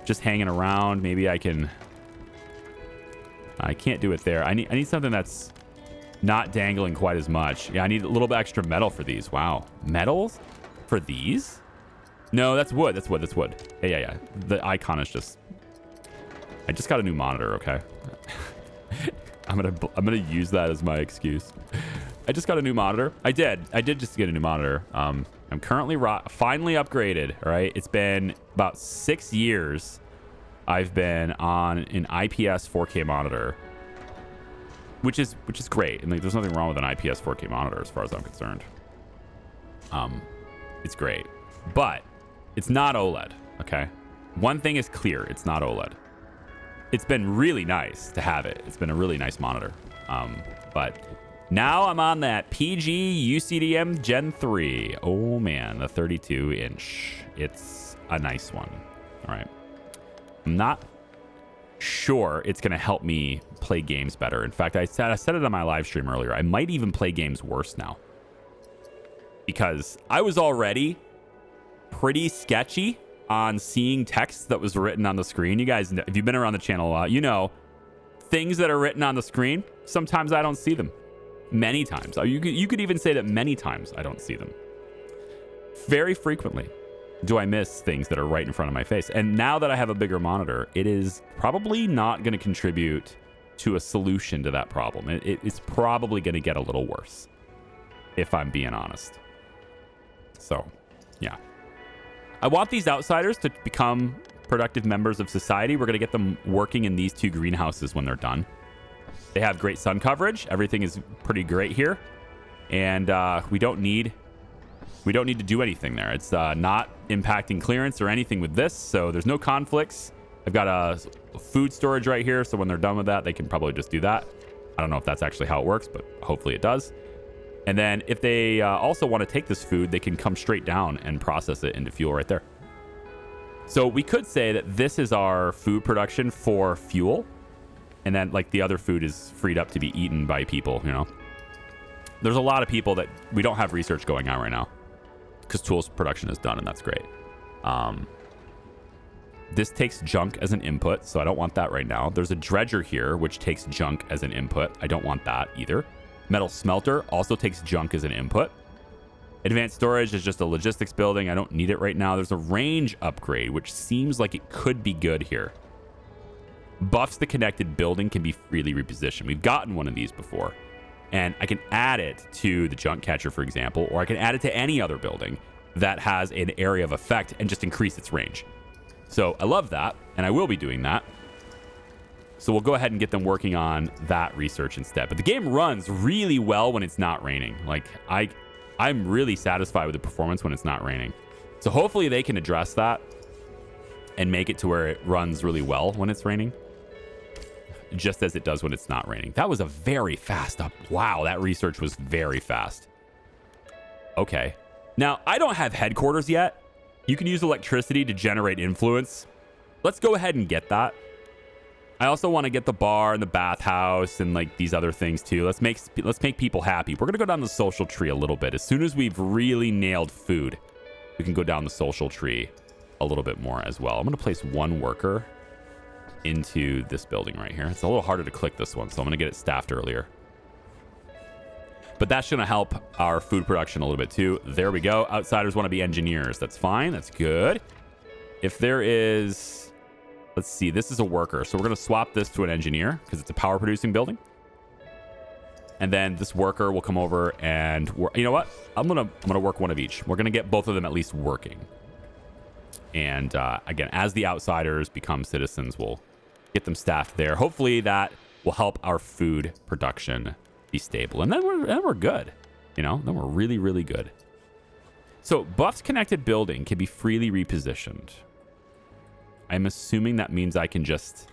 A: Just hanging around. Maybe I can... I can't do it there. I need something that's not dangling quite as much. Yeah, I need a little bit extra metal for these. Wow. Metals for these? No, that's wood. That's wood. That's wood. Yeah. The icon is just... I just got a new monitor, okay? I'm gonna use that as my excuse. I just got a new monitor. I did just get a new monitor. I'm currently finally upgraded. All right, it's been about 6 years. I've been on an IPS 4K monitor, which is great. And like, there's nothing wrong with an IPS 4K monitor as far as I'm concerned. It's great, but it's not OLED. Okay, one thing is clear: it's not OLED. It's been really nice to have it. It's been a really nice monitor. But now I'm on that PG UCDM Gen 3. Oh, man, the 32-inch. It's a nice one. All right. I'm not sure it's going to help me play games better. In fact, I said it on my live stream earlier. I might even play games worse now. Because I was already pretty sketchy on seeing text that was written on the screen. You guys, if you've been around the channel a lot, you know things that are written on the screen, sometimes I don't see them. Many times. You could even say that many times I don't see them. Very frequently do I miss things that are right in front of my face. And now that I have a bigger monitor, it is probably not going to contribute to a solution to that problem. It's probably going to get a little worse, if I'm being honest. So, yeah. I want these outsiders to become productive members of society. We're going to get them working in these 2 greenhouses when they're done. They have great sun coverage. Everything is pretty great here. And we don't need to do anything there. It's not impacting clearance or anything with this, so there's no conflicts. I've got a food storage right here, so when they're done with that, they can probably just do that. I don't know if that's actually how it works, but hopefully it does. And then if they also want to take this food, they can come straight down and process it into fuel right there. So we could say that this is our food production for fuel. And then like the other food is freed up to be eaten by people, you know. There's a lot of people that we don't have research going on right now because tools production is done, and that's great. This takes junk as an input, so I don't want that right now. There's a dredger here, which takes junk as an input. I don't want that either. Metal smelter also takes junk as an input. Advanced storage is just a logistics building. I don't need it right now. There's a range upgrade, which seems like it could be good here. Buffs the connected building can be freely repositioned. We've gotten one of these before. And I can add it to the junk catcher, for example, or I can add it to any other building that has an area of effect and just increase its range. So I love that, and I will be doing that. So we'll go ahead and get them working on that research instead. But the game runs really well when it's not raining. Like, I I'm really satisfied with the performance when it's not raining. So hopefully they can address that and make it to where it runs really well when it's raining, just as it does when it's not raining. That was a very fast up. Wow, that research was very fast. Okay. Now, I don't have headquarters yet. You can use electricity to generate influence. Let's go ahead and get that. I also want to get the bar and the bathhouse and like these other things too. Let's make people happy. We're going to go down the social tree a little bit. As soon as we've really nailed food, we can go down the social tree a little bit more as well. I'm going to place one worker into this building right here. It's a little harder to click this one, so I'm going to get it staffed earlier. But that's going to help our food production a little bit too. There we go. Outsiders want to be engineers. That's fine. That's good. If there is... Let's see. This is a worker. So we're going to swap this to an engineer because it's a power producing building. And then this worker will come over and you know what? I'm going to work one of each. We're going to get both of them at least working. And again, as the outsiders become citizens, we'll get them staffed there. Hopefully that will help our food production be stable. And then we're good. You know, then we're really, really good. So buffs connected building can be freely repositioned. I'm assuming that means I can just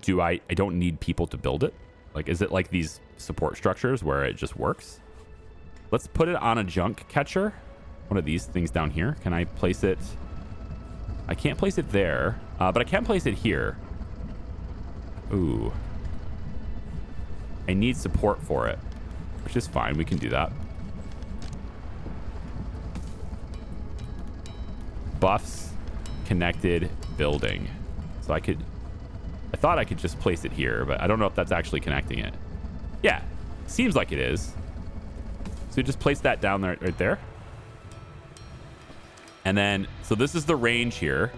A: I don't need people to build it. Like, is it like these support structures where it just works? Let's put it on a junk catcher. One of these things down here. Can I place it? I can't place it there, but I can place it here. Ooh. I need support for it, which is fine. We can do that. Buffs connected building. So I thought I could just place it here, but I don't know if that's actually connecting it. Yeah, seems like it is. So just place that down there, right there. And then, so this is the range here.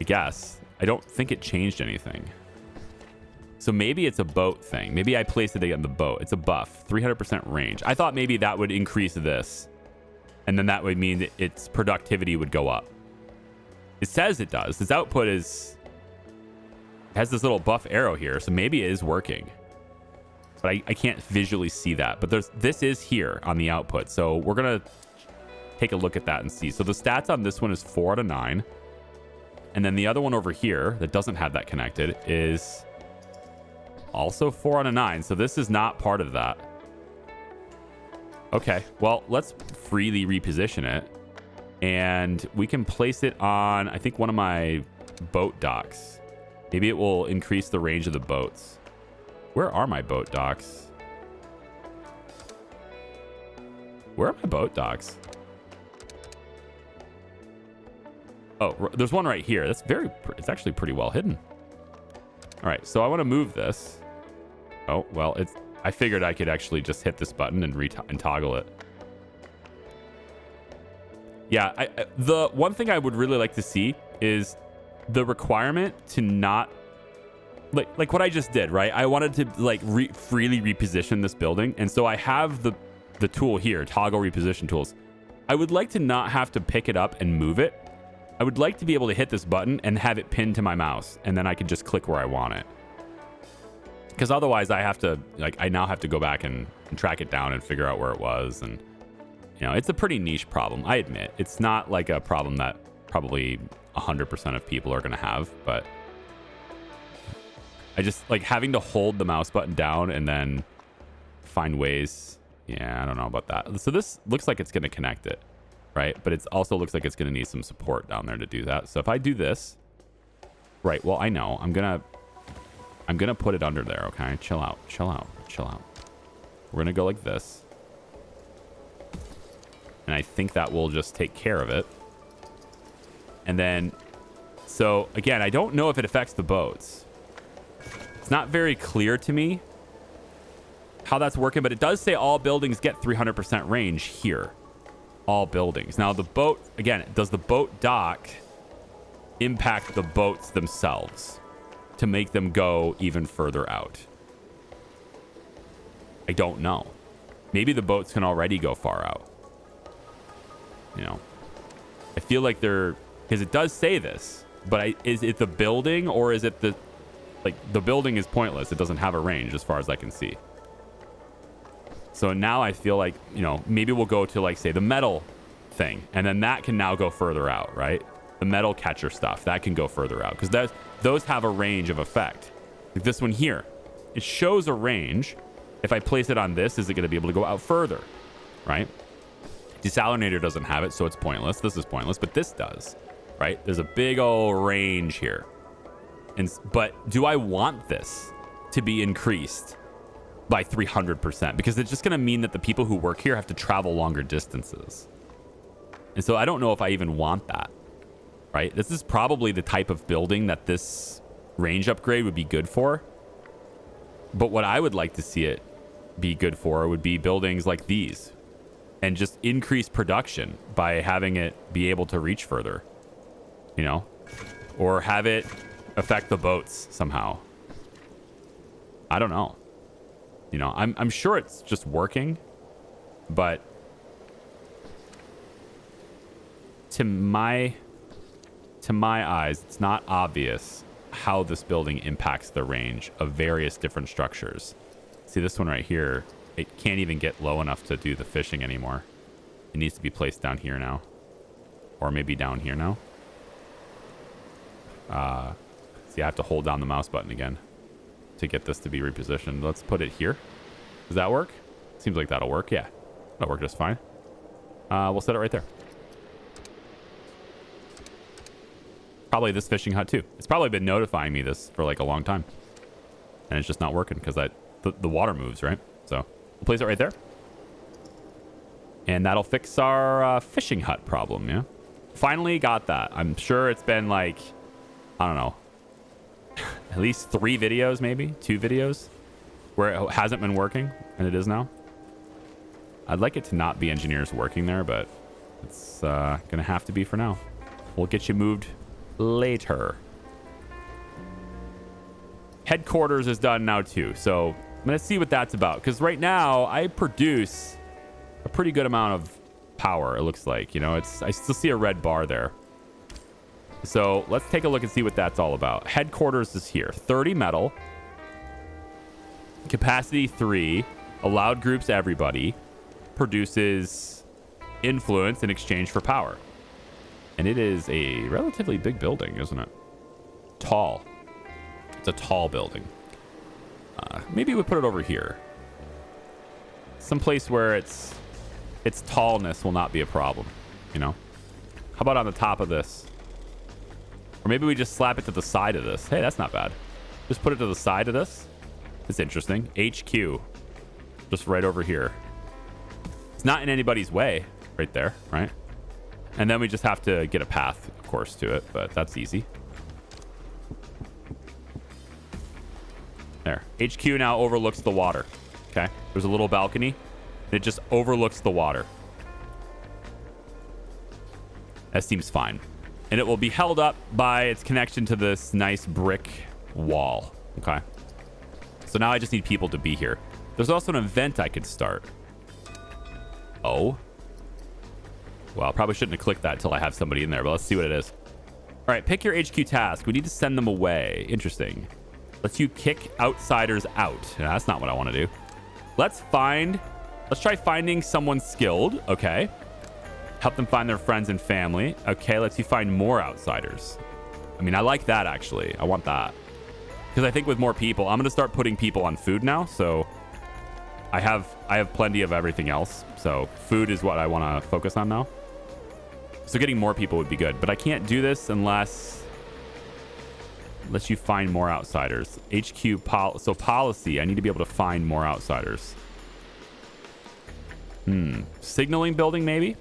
A: I guess. I don't think it changed anything. So maybe it's a boat thing. Maybe I placed it on the boat. It's a buff, 300% range. I thought maybe that would increase this. And then that would mean that its productivity would go up. It says it does. Its output has this little buff arrow here. So maybe it is working. But I can't visually see that. But this is here on the output. So we're going to take a look at that and see. So the stats on this one is 4 out of 9. And then the other one over here that doesn't have that connected is also 4 out of 9. So this is not part of that. Okay, well, let's freely reposition it. And we can place it on, I think, one of my boat docks. Maybe it will increase the range of the boats. Where are my boat docks? Where are my boat docks? Oh, there's one right here. That's it's actually pretty well hidden. All right, so I want to move this. Oh, well, I figured I could actually just hit this button and toggle it. Yeah, the one thing I would really like to see is the requirement to not like what I just did, right? I wanted to like freely reposition this building, and so I have the tool here, toggle reposition tools. I would like to not have to pick it up and move it. I would like to be able to hit this button and have it pinned to my mouse, and then I can just click where I want it. Because otherwise I now have to go back and track it down and figure out where it was. And, you know, it's a pretty niche problem. I admit it's not like a problem that probably 100% of people are going to have, but I just like having to hold the mouse button down and then find ways. Yeah, I don't know about that. So this looks like it's going to connect it, right? But it also looks like it's going to need some support down there to do that. So if I do this, right, well, I know I'm going to put it under there, okay? Chill out. We're going to go like this. And I think that will just take care of it. And then, so again, I don't know if it affects the boats. It's not very clear to me how that's working, but it does say all buildings get 300% range here. All buildings. Now the boat, again, does the boat dock impact the boats themselves to make them go even further out? I don't know. Maybe the boats can already go far out. You know, I feel like because it does say this, but is it the building or is it the building is pointless. It doesn't have a range as far as I can see. So now I feel like, you know, maybe we'll go to like, say, the metal thing. And then that can now go further out, right? The metal catcher stuff, that can go further out. Because those have a range of effect. Like this one here. It shows a range. If I place it on this, is it going to be able to go out further? Right? Desalinator doesn't have it, so it's pointless. This is pointless, but this does. Right? There's a big old range here. But do I want this to be increased by 300%? Because it's just going to mean that the people who work here have to travel longer distances. And so I don't know if I even want that. Right? This is probably the type of building that this range upgrade would be good for. But what I would like to see it be good for would be buildings like these. And just increase production by having it be able to reach further. You know? Or have it affect the boats somehow. I don't know. You know, I'm sure it's just working. But to my eyes, it's not obvious how this building impacts the range of various different structures. See this one right here, it can't even get low enough to do the fishing anymore. It needs to be placed down here now. Or maybe down here now. See, I have to hold down the mouse button again to get this to be repositioned. Let's put it here. Does that work? Seems like that'll work. Yeah, that'll work just fine. We'll set it right there. Probably this fishing hut too. It's probably been notifying me this for like a long time. And it's just not working because the water moves, right? So we'll place it right there. And that'll fix our fishing hut problem, yeah? Finally got that. I'm sure it's been like, I don't know, at least 3 videos, maybe 2 videos where it hasn't been working, and it is now. I'd like it to not be engineers working there, but it's gonna have to be for now. We'll get you moved later. Headquarters is done now too, so I'm gonna see what that's about, because right now I produce a pretty good amount of power. It looks like, you know, I still see a red bar there. So let's take a look and see what that's all about. Headquarters is here. 30 metal. Capacity 3. Allowed groups everybody. Produces influence in exchange for power. And it is a relatively big building, isn't it? Tall. It's a tall building. Maybe we put it over here. Someplace where its tallness will not be a problem, you know? How about on the top of this? Or maybe we just slap it to the side of this. Hey, that's not bad. Just put it to the side of this. It's interesting. HQ. Just right over here. It's not in anybody's way right there, right? And then we just have to get a path, of course, to it, but that's easy. There. HQ now overlooks the water. Okay. There's a little balcony. And it just overlooks the water. That seems fine. And it will be held up by its connection to this nice brick wall. Okay. So now I just need people to be here. There's also an event I could start. Oh. Well, I probably shouldn't have clicked that until I have somebody in there, but let's see what it is. All right, pick your HQ task. We need to send them away. Interesting. Lets you kick outsiders out. Yeah, that's not what I want to do. Let's try finding someone skilled. Okay. Help them find their friends and family. Okay, lets you find more outsiders. I mean, I like that, actually. I want that. Because I think with more people, I'm going to start putting people on food now. So I have plenty of everything else. So food is what I want to focus on now. So getting more people would be good. But I can't do this unless you find more outsiders. HQ, so policy. I need to be able to find more outsiders. Signaling building, maybe?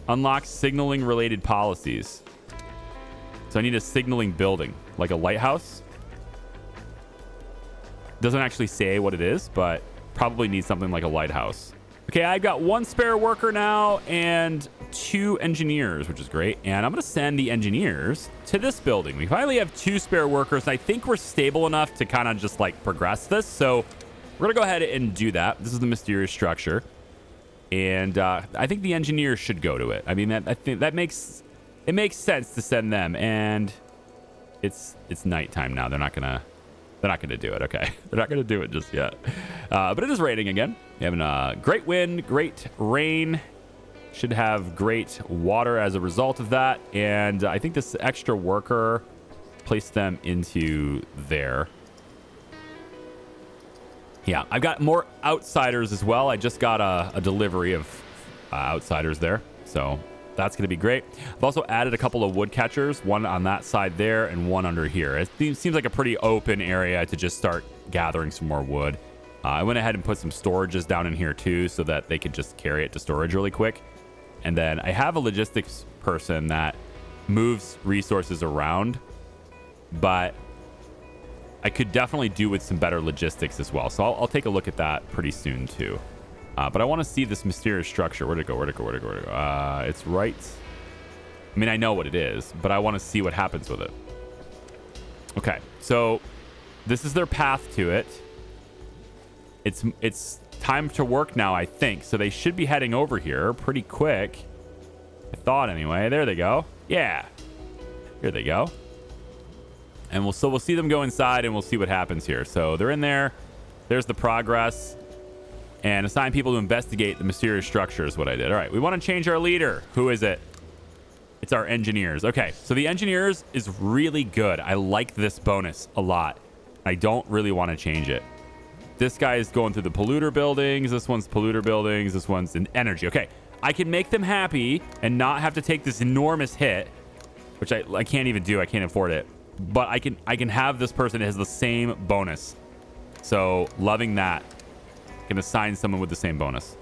A: Unlock signaling related policies. So I need a signaling building, like a lighthouse. Doesn't actually say what it is, but probably needs something like a lighthouse. Okay, I've got 1 spare worker now and 2 engineers, which is great. And I'm going to send the engineers to this building. We finally have 2 spare workers. And I think we're stable enough to kind of just like progress this. So we're going to go ahead and do that. This is the mysterious structure. And I think the engineers should go to it. I mean, I think that makes sense to send them. And it's nighttime now. They're not They're not going to do it. Okay. They're not going to do it just yet. But it is raining again. We're having a great wind, great rain. Should have great water as a result of that. And I think this extra worker, place them into there. Yeah, I've got more outsiders as well. I just got a delivery of outsiders there. So that's going to be great. I've also added a couple of wood catchers, one on that side there and one under here. It seems like a pretty open area to just start gathering some more wood. I went ahead and put some storages down in here too so that they could just carry it to storage really quick. And then I have a logistics person that moves resources around, but I could definitely do with some better logistics as well. So I'll take a look at that pretty soon too. But I want to see this mysterious structure. Where'd it go? It's right. I mean, I know what it is, but I want to see what happens with it. Okay, so this is their path to it. It's time to work now, I think. So they should be heading over here pretty quick. I thought anyway. There they go. Yeah. Here they go. And we'll see them go inside and we'll see what happens here. So they're in there. There's the progress. And assign people to investigate the mysterious structure is what I did. All right, we want to change our leader. Who is it? It's our engineers. Okay, so the engineers is really good. I like this bonus a lot. I don't really want to change it. This guy is going through the polluter buildings. This one's polluter buildings. This one's in energy. Okay, I can make them happy and not have to take this enormous hit, which I can't even do. I can't afford it. But I can have this person that has the same bonus. So loving that. Can assign someone with the same bonus.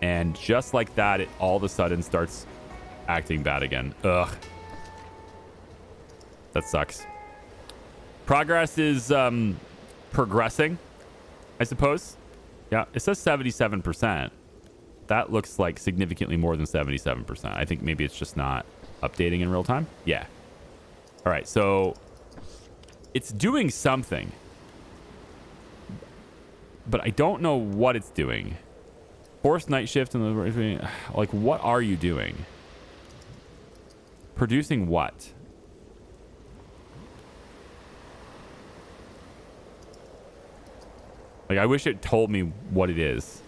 A: And just like that, it all of a sudden starts acting bad again. Ugh. That sucks. Progress is progressing, I suppose. Yeah, it says 77%. That looks like significantly more than 77%. I think maybe it's just not updating in real time. Yeah. All right, so it's doing something. But I don't know what it's doing. Forced night shift and the like. What are you doing? Producing what? Like, I wish it told me what it is.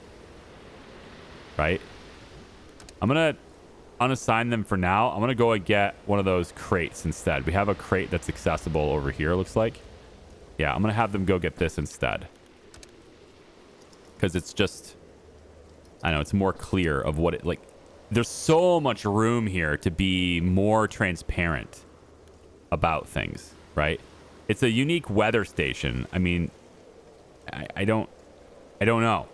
A: Right? I'm gonna unassign them for now. I'm gonna go and get one of those crates instead. We have a crate that's accessible over here. It looks like. Yeah, I'm gonna have them go get this instead. Because it's just, I know, it's more clear of what it, like, there's so much room here to be more transparent about things, right? It's a unique weather station. I mean, I don't know.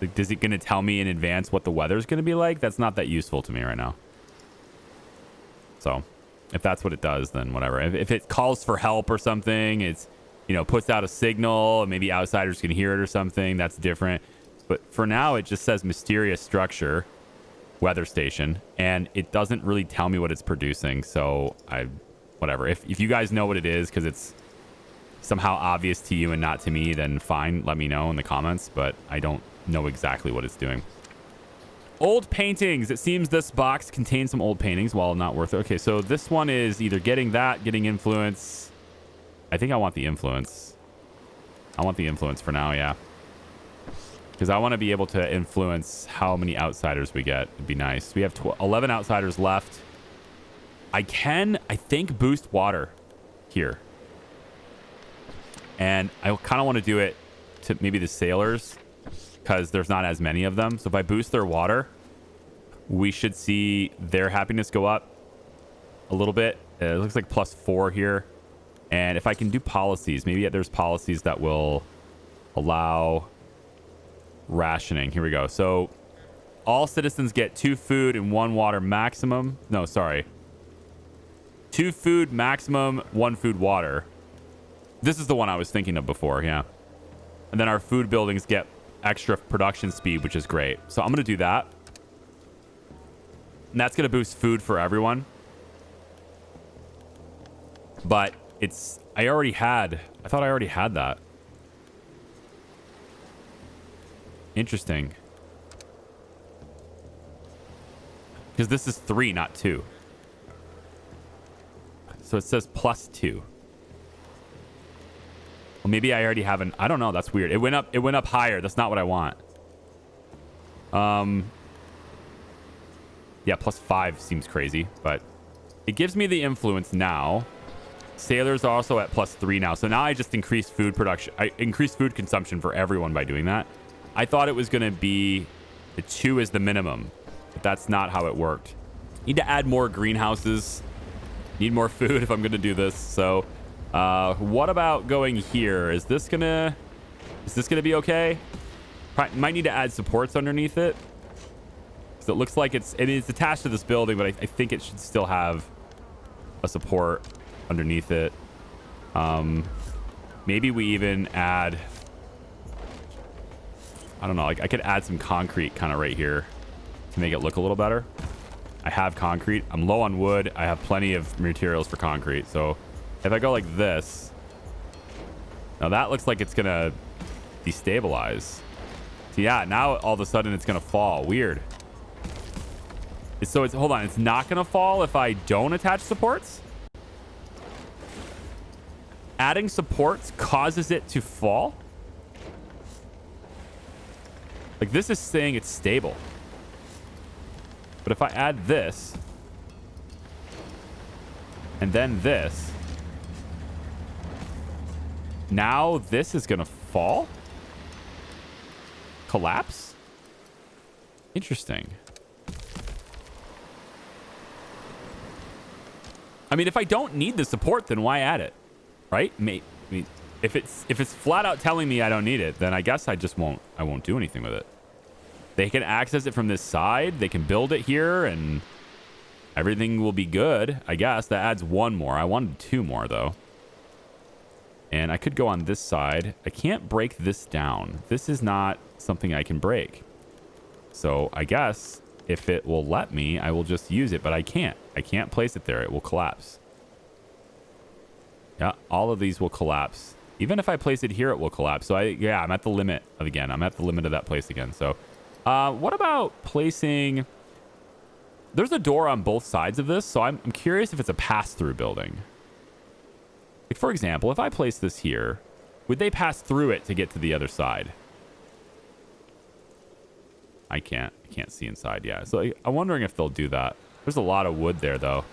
A: Like, is it going to tell me in advance what the weather's going to be like? That's not that useful to me right now. So if that's what it does, then whatever. If it calls for help or something, it's, you know, puts out a signal and maybe outsiders can hear it or something. That's different. But for now, it just says mysterious structure, weather station, and it doesn't really tell me what it's producing. So whatever. If you guys know what it is, because it's somehow obvious to you and not to me, then fine. Let me know in the comments. But I don't know exactly what it's doing. Old paintings. It seems this box contains some old paintings. While not worth it. Okay, so this one is either getting influence. I think I want the influence. I want the influence for now, yeah. Because I want to be able to influence how many outsiders we get. It'd be nice. We have 11 outsiders left. I think, boost water here. And I kind of want to do it to maybe the sailors, because there's not as many of them. So if I boost their water, we should see their happiness go up a little bit. It looks like +4 here. And if I can do policies, maybe there's policies that will allow rationing. Here we go. So all citizens get 2 food and 1 water maximum. No, sorry. 2 food maximum, 1 food water. This is the one I was thinking of before, yeah. And then our food buildings get extra production speed, which is great. So I'm going to do that. And that's going to boost food for everyone. But I thought I already had that. Interesting. Because this is 3, not 2. So it says +2. Well, maybe I already haven't. I don't know. That's weird. It went up higher. That's not what I want. Yeah, +5 seems crazy, but it gives me the influence now. Sailors are also at +3 now. So now I just increase food production. I increase food consumption for everyone by doing that. I thought it was going to be the 2 is the minimum, but that's not how it worked. Need to add more greenhouses. Need more food if I'm going to do this. So what about going here? Is this going to be okay? Might need to add supports underneath it. So it looks like it's attached to this building, but I think it should still have a support underneath it. Maybe we even add, I don't know, like I could add some concrete kind of right here to make it look a little better. I have concrete. I'm low on wood. I have plenty of materials for concrete. So if I go like this, now that looks like it's going to destabilize. So yeah, now all of a sudden it's going to fall. Weird. So hold on. It's not going to fall if I don't attach supports? Adding supports causes it to fall? Like this is saying it's stable. But if I add this and then this, now this is going to fall? Collapse? Interesting. I mean, if I don't need the support, then why add it? Right? I mean, if it's flat out telling me I don't need it, then I guess I won't do anything with it. They can access it from this side. They can build it here and everything will be good. I guess that adds 1 more. I wanted 2 more though. And I could go on this side. I can't break this down. This is not something I can break. So I guess if it will let me, I will just use it, but I can't. I can't place it there. It will collapse. Yeah, all of these will collapse. Even if I place it here, it will collapse. So I'm at the limit again. I'm at the limit of that place again. So what about placing... There's a door on both sides of this, so I'm curious if it's a pass-through building. Like, for example, if I place this here, would they pass through it to get to the other side? I can't see inside. Yeah, so I'm wondering if they'll do that. There's a lot of wood there, though.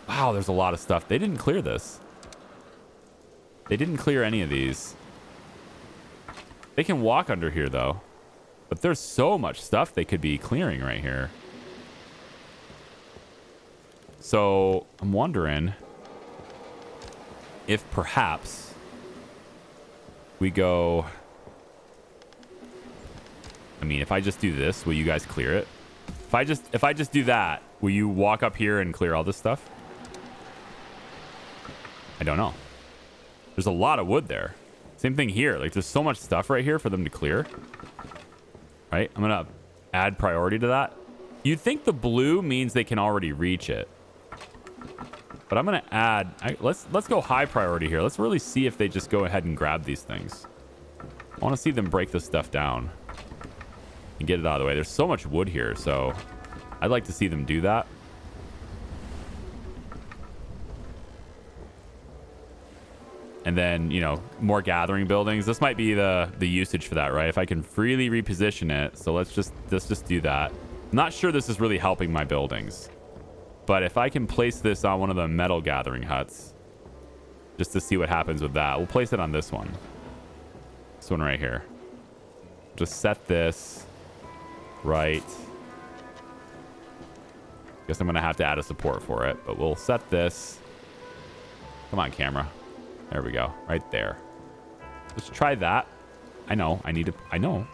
A: Wow, there's a lot of stuff. They didn't clear this. They didn't clear any of these. They can walk under here, though. But there's so much stuff they could be clearing right here. So I'm wondering if perhaps we go... I mean, if I just do this, will you guys clear it? If I just do that, will you walk up here and clear all this stuff? I don't know. There's a lot of wood there. Same thing here. Like, there's so much stuff right here for them to clear. Right? I'm going to add priority to that. You'd think the blue means they can already reach it. But I'm going to add... Let's go high priority here. Let's really see if they just go ahead and grab these things. I want to see them break this stuff down and get it out of the way. There's so much wood here, so I'd like to see them do that. And then, you know, more gathering buildings. This might be the usage for that, right? If I can freely reposition it. So let's just do that. I'm not sure this is really helping my buildings. But if I can place this on one of the metal gathering huts, just to see what happens with that. We'll place it on this one. This one right here. Just set this right. Guess I'm going to have to add a support for it. But we'll set this. Come on, camera. There we go. Right there. Let's try that. I know. I need to... I know.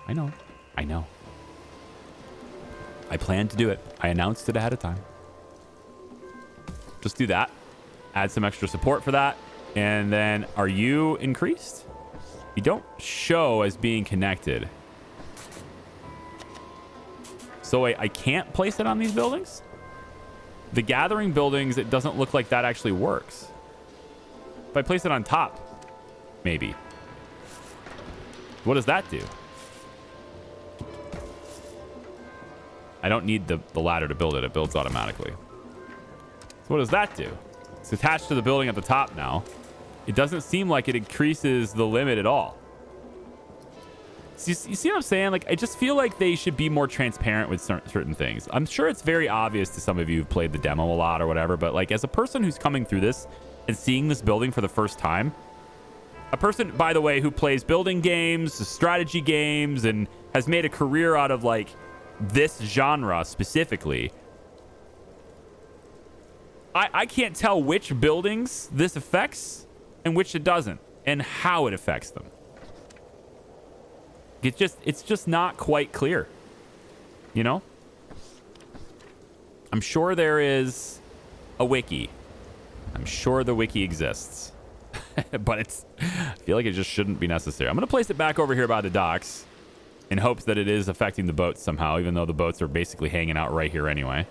A: I planned to do it. I announced it ahead of time. Just do that. Add some extra support for that. And then, are you increased? You don't show as being connected. So I can't place it on these buildings? The gathering buildings, it doesn't look like that actually works. If I place it on top, maybe. What does that do? I don't need the ladder to build it. It builds automatically. So what does that do? It's attached to the building at the top now. It doesn't seem like it increases the limit at all. So you see what I'm saying? Like, I just feel like they should be more transparent with certain things. I'm sure it's very obvious to some of you who've played the demo a lot or whatever, but like as a person who's coming through this and seeing this building for the first time, a person, by the way, who plays building games, strategy games, and has made a career out of like this genre specifically, I can't tell which buildings this affects and which it doesn't, and how it affects them. It's just not quite clear, you know? I'm sure there is a wiki. I'm sure the wiki exists. But I feel like it just shouldn't be necessary. I'm going to place it back over here by the docks in hopes that it is affecting the boats somehow, even though the boats are basically hanging out right here anyway.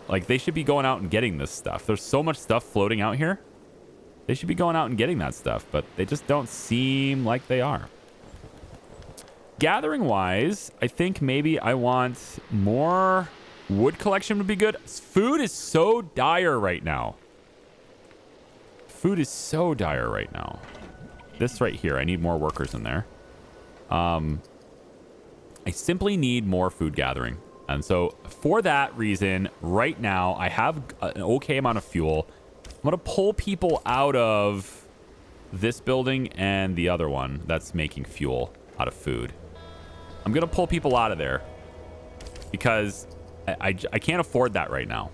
A: Like, they should be going out and getting this stuff. There's so much stuff floating out here. They should be going out and getting that stuff, but they just don't seem like they are. Gathering wise, I think maybe I want more wood collection would be good. Food is so dire right now. Food is so dire right now. This right here, I need more workers in there. I simply need more food gathering. And so for that reason, right now, I have an okay amount of fuel. I'm going to pull people out of this building and the other one that's making fuel out of food. I'm going to pull people out of there because I can't afford that right now.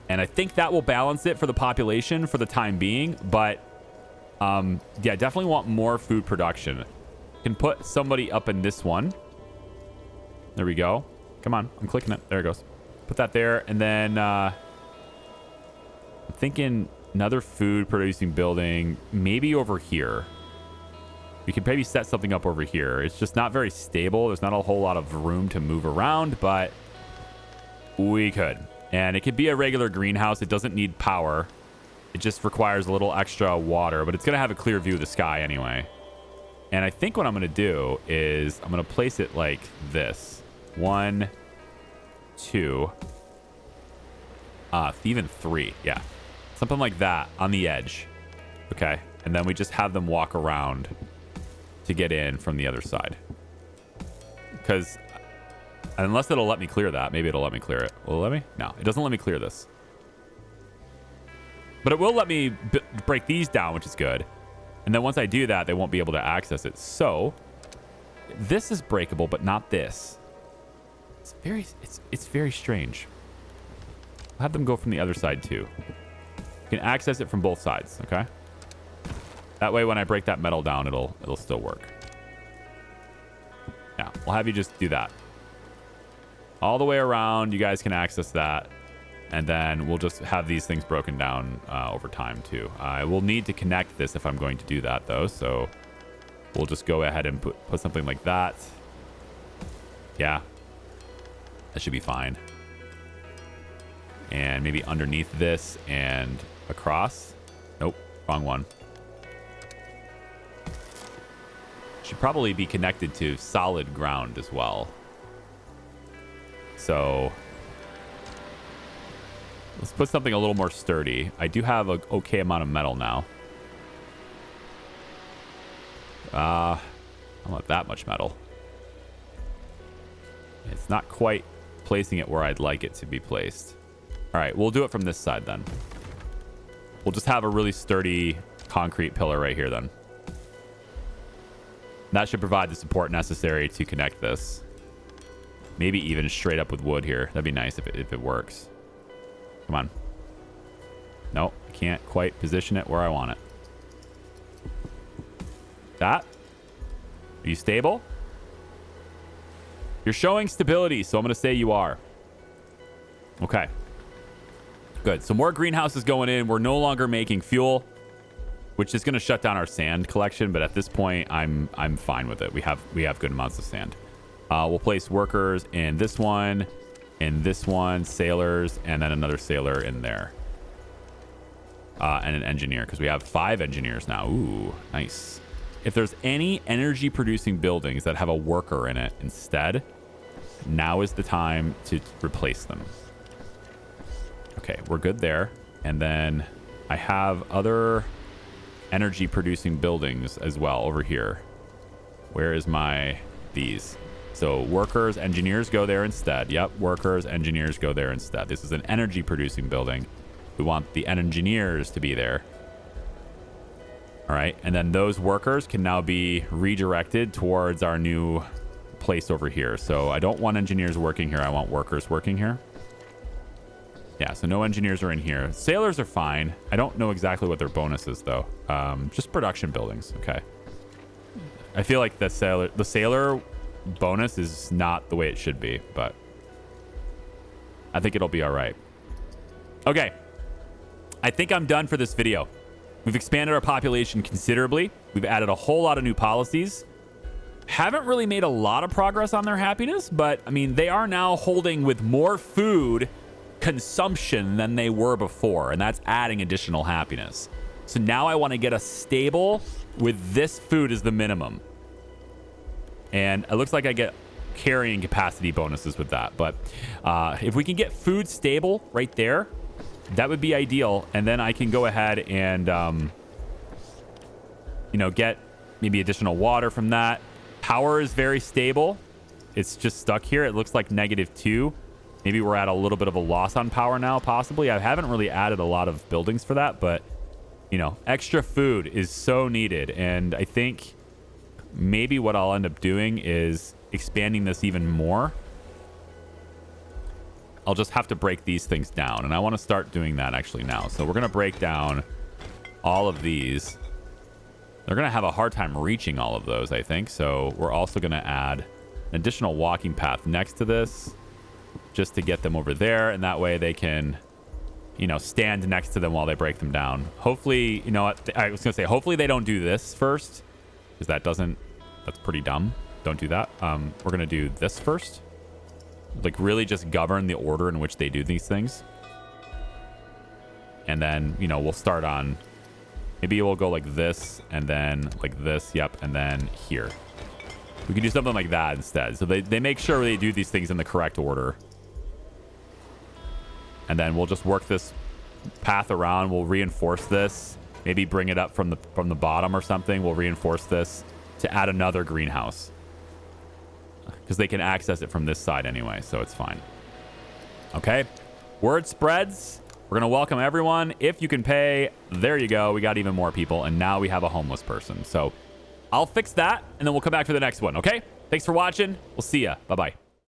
A: And I think that will balance it for the population for the time being. But yeah, definitely want more food production. Can put somebody up in this one. There we go. Come on. I'm clicking it. There it goes. Put that there. And then I'm thinking another food producing building, maybe over here. We could maybe set something up over here. It's just not very stable. There's not a whole lot of room to move around, but we could. And it could be a regular greenhouse. It doesn't need power. It just requires a little extra water, but it's going to have a clear view of the sky anyway. And I think what I'm going to do is I'm going to place it like this. 1, 2, even 3. Yeah. Something like that on the edge. Okay. And then we just have them walk around to get in from the other side. Because unless it'll let me clear that, maybe it'll let me clear it. Will it let me? No, it doesn't let me clear this. But it will let me break these down, which is good. And then once I do that, they won't be able to access it. So this is breakable, but not this. It's very strange. I'll have them go from the other side too. You can access it from both sides, okay? That way when I break that metal down, it'll still work. Yeah, we'll have you just do that. All the way around, you guys can access that. And then we'll just have these things broken down over time too. I will need to connect this if I'm going to do that though. So we'll just go ahead and put something like that. Yeah. That should be fine. And maybe underneath this and across. Nope, wrong one. Should probably be connected to solid ground as well. So let's put something a little more sturdy. I do have an okay amount of metal now. I don't want that much metal. It's not quite placing it where I'd like it to be placed. All right, we'll do it from this side then. We'll just have a really sturdy concrete pillar right here then. That should provide the support necessary to connect this. Maybe even straight up with wood here. That'd be nice if it works. Come on. Nope, I can't quite position it where I want it. That? Are you stable? You're showing stability, so I'm going to say you are. Okay. Good. So more greenhouses going in. We're no longer making fuel, which is going to shut down our sand collection. But at this point, I'm fine with it. We have good amounts of sand. We'll place workers in this one, sailors, and then another sailor in there. And an engineer, because we have 5 engineers now. Ooh, nice. If there's any energy producing buildings that have a worker in it instead, now is the time to replace them. Okay, we're good there. And then I have other energy producing buildings as well over here. Where is these? So workers, engineers go there instead. Yep, workers, engineers go there instead. This is an energy producing building. We want the engineers to be there. All right, and then those workers can now be redirected towards our new place over here. So I don't want engineers working here. I want workers working here. Yeah, so no engineers are in here. Sailors are fine. I don't know exactly what their bonus is, though. Just production buildings. Okay. I feel like the sailor bonus is not the way it should be, but I think it'll be all right. Okay. I think I'm done for this video. We've expanded our population considerably. We've added a whole lot of new policies. Haven't really made a lot of progress on their happiness, but I mean, they are now holding with more food consumption than they were before, and that's adding additional happiness. So now I want to get a stable with this food as the minimum. And it looks like I get carrying capacity bonuses with that. But if we can get food stable right there, that would be ideal. And then I can go ahead and, get maybe additional water from that. Power is very stable. It's just stuck here. It looks like -2. Maybe we're at a little bit of a loss on power now, possibly. I haven't really added a lot of buildings for that, but, extra food is so needed. And I think maybe what I'll end up doing is expanding this even more. I'll just have to break these things down, and I want to start doing that actually now. So we're going to break down all of these. They're going to have a hard time reaching all of those, I think. So we're also going to add an additional walking path next to this just to get them over there, and that way they can, stand next to them while they break them down. Hopefully, I was going to say, hopefully they don't do this first, because that's pretty dumb. Don't do that. We're going to do this first. Like, really just govern the order in which they do these things. And then, we'll start on, maybe we'll go like this, and then like this, yep, and then here. We can do something like that instead. So they make sure they do these things in the correct order. And then we'll just work this path around. We'll reinforce this. Maybe bring it up from the bottom or something. We'll reinforce this to add another greenhouse, because they can access it from this side anyway, so it's fine. Okay. Word spreads. We're going to welcome everyone. If you can pay, there you go. We got even more people, and now we have a homeless person. So I'll fix that, and then we'll come back for the next one, okay? Thanks for watching. We'll see ya. Bye-bye.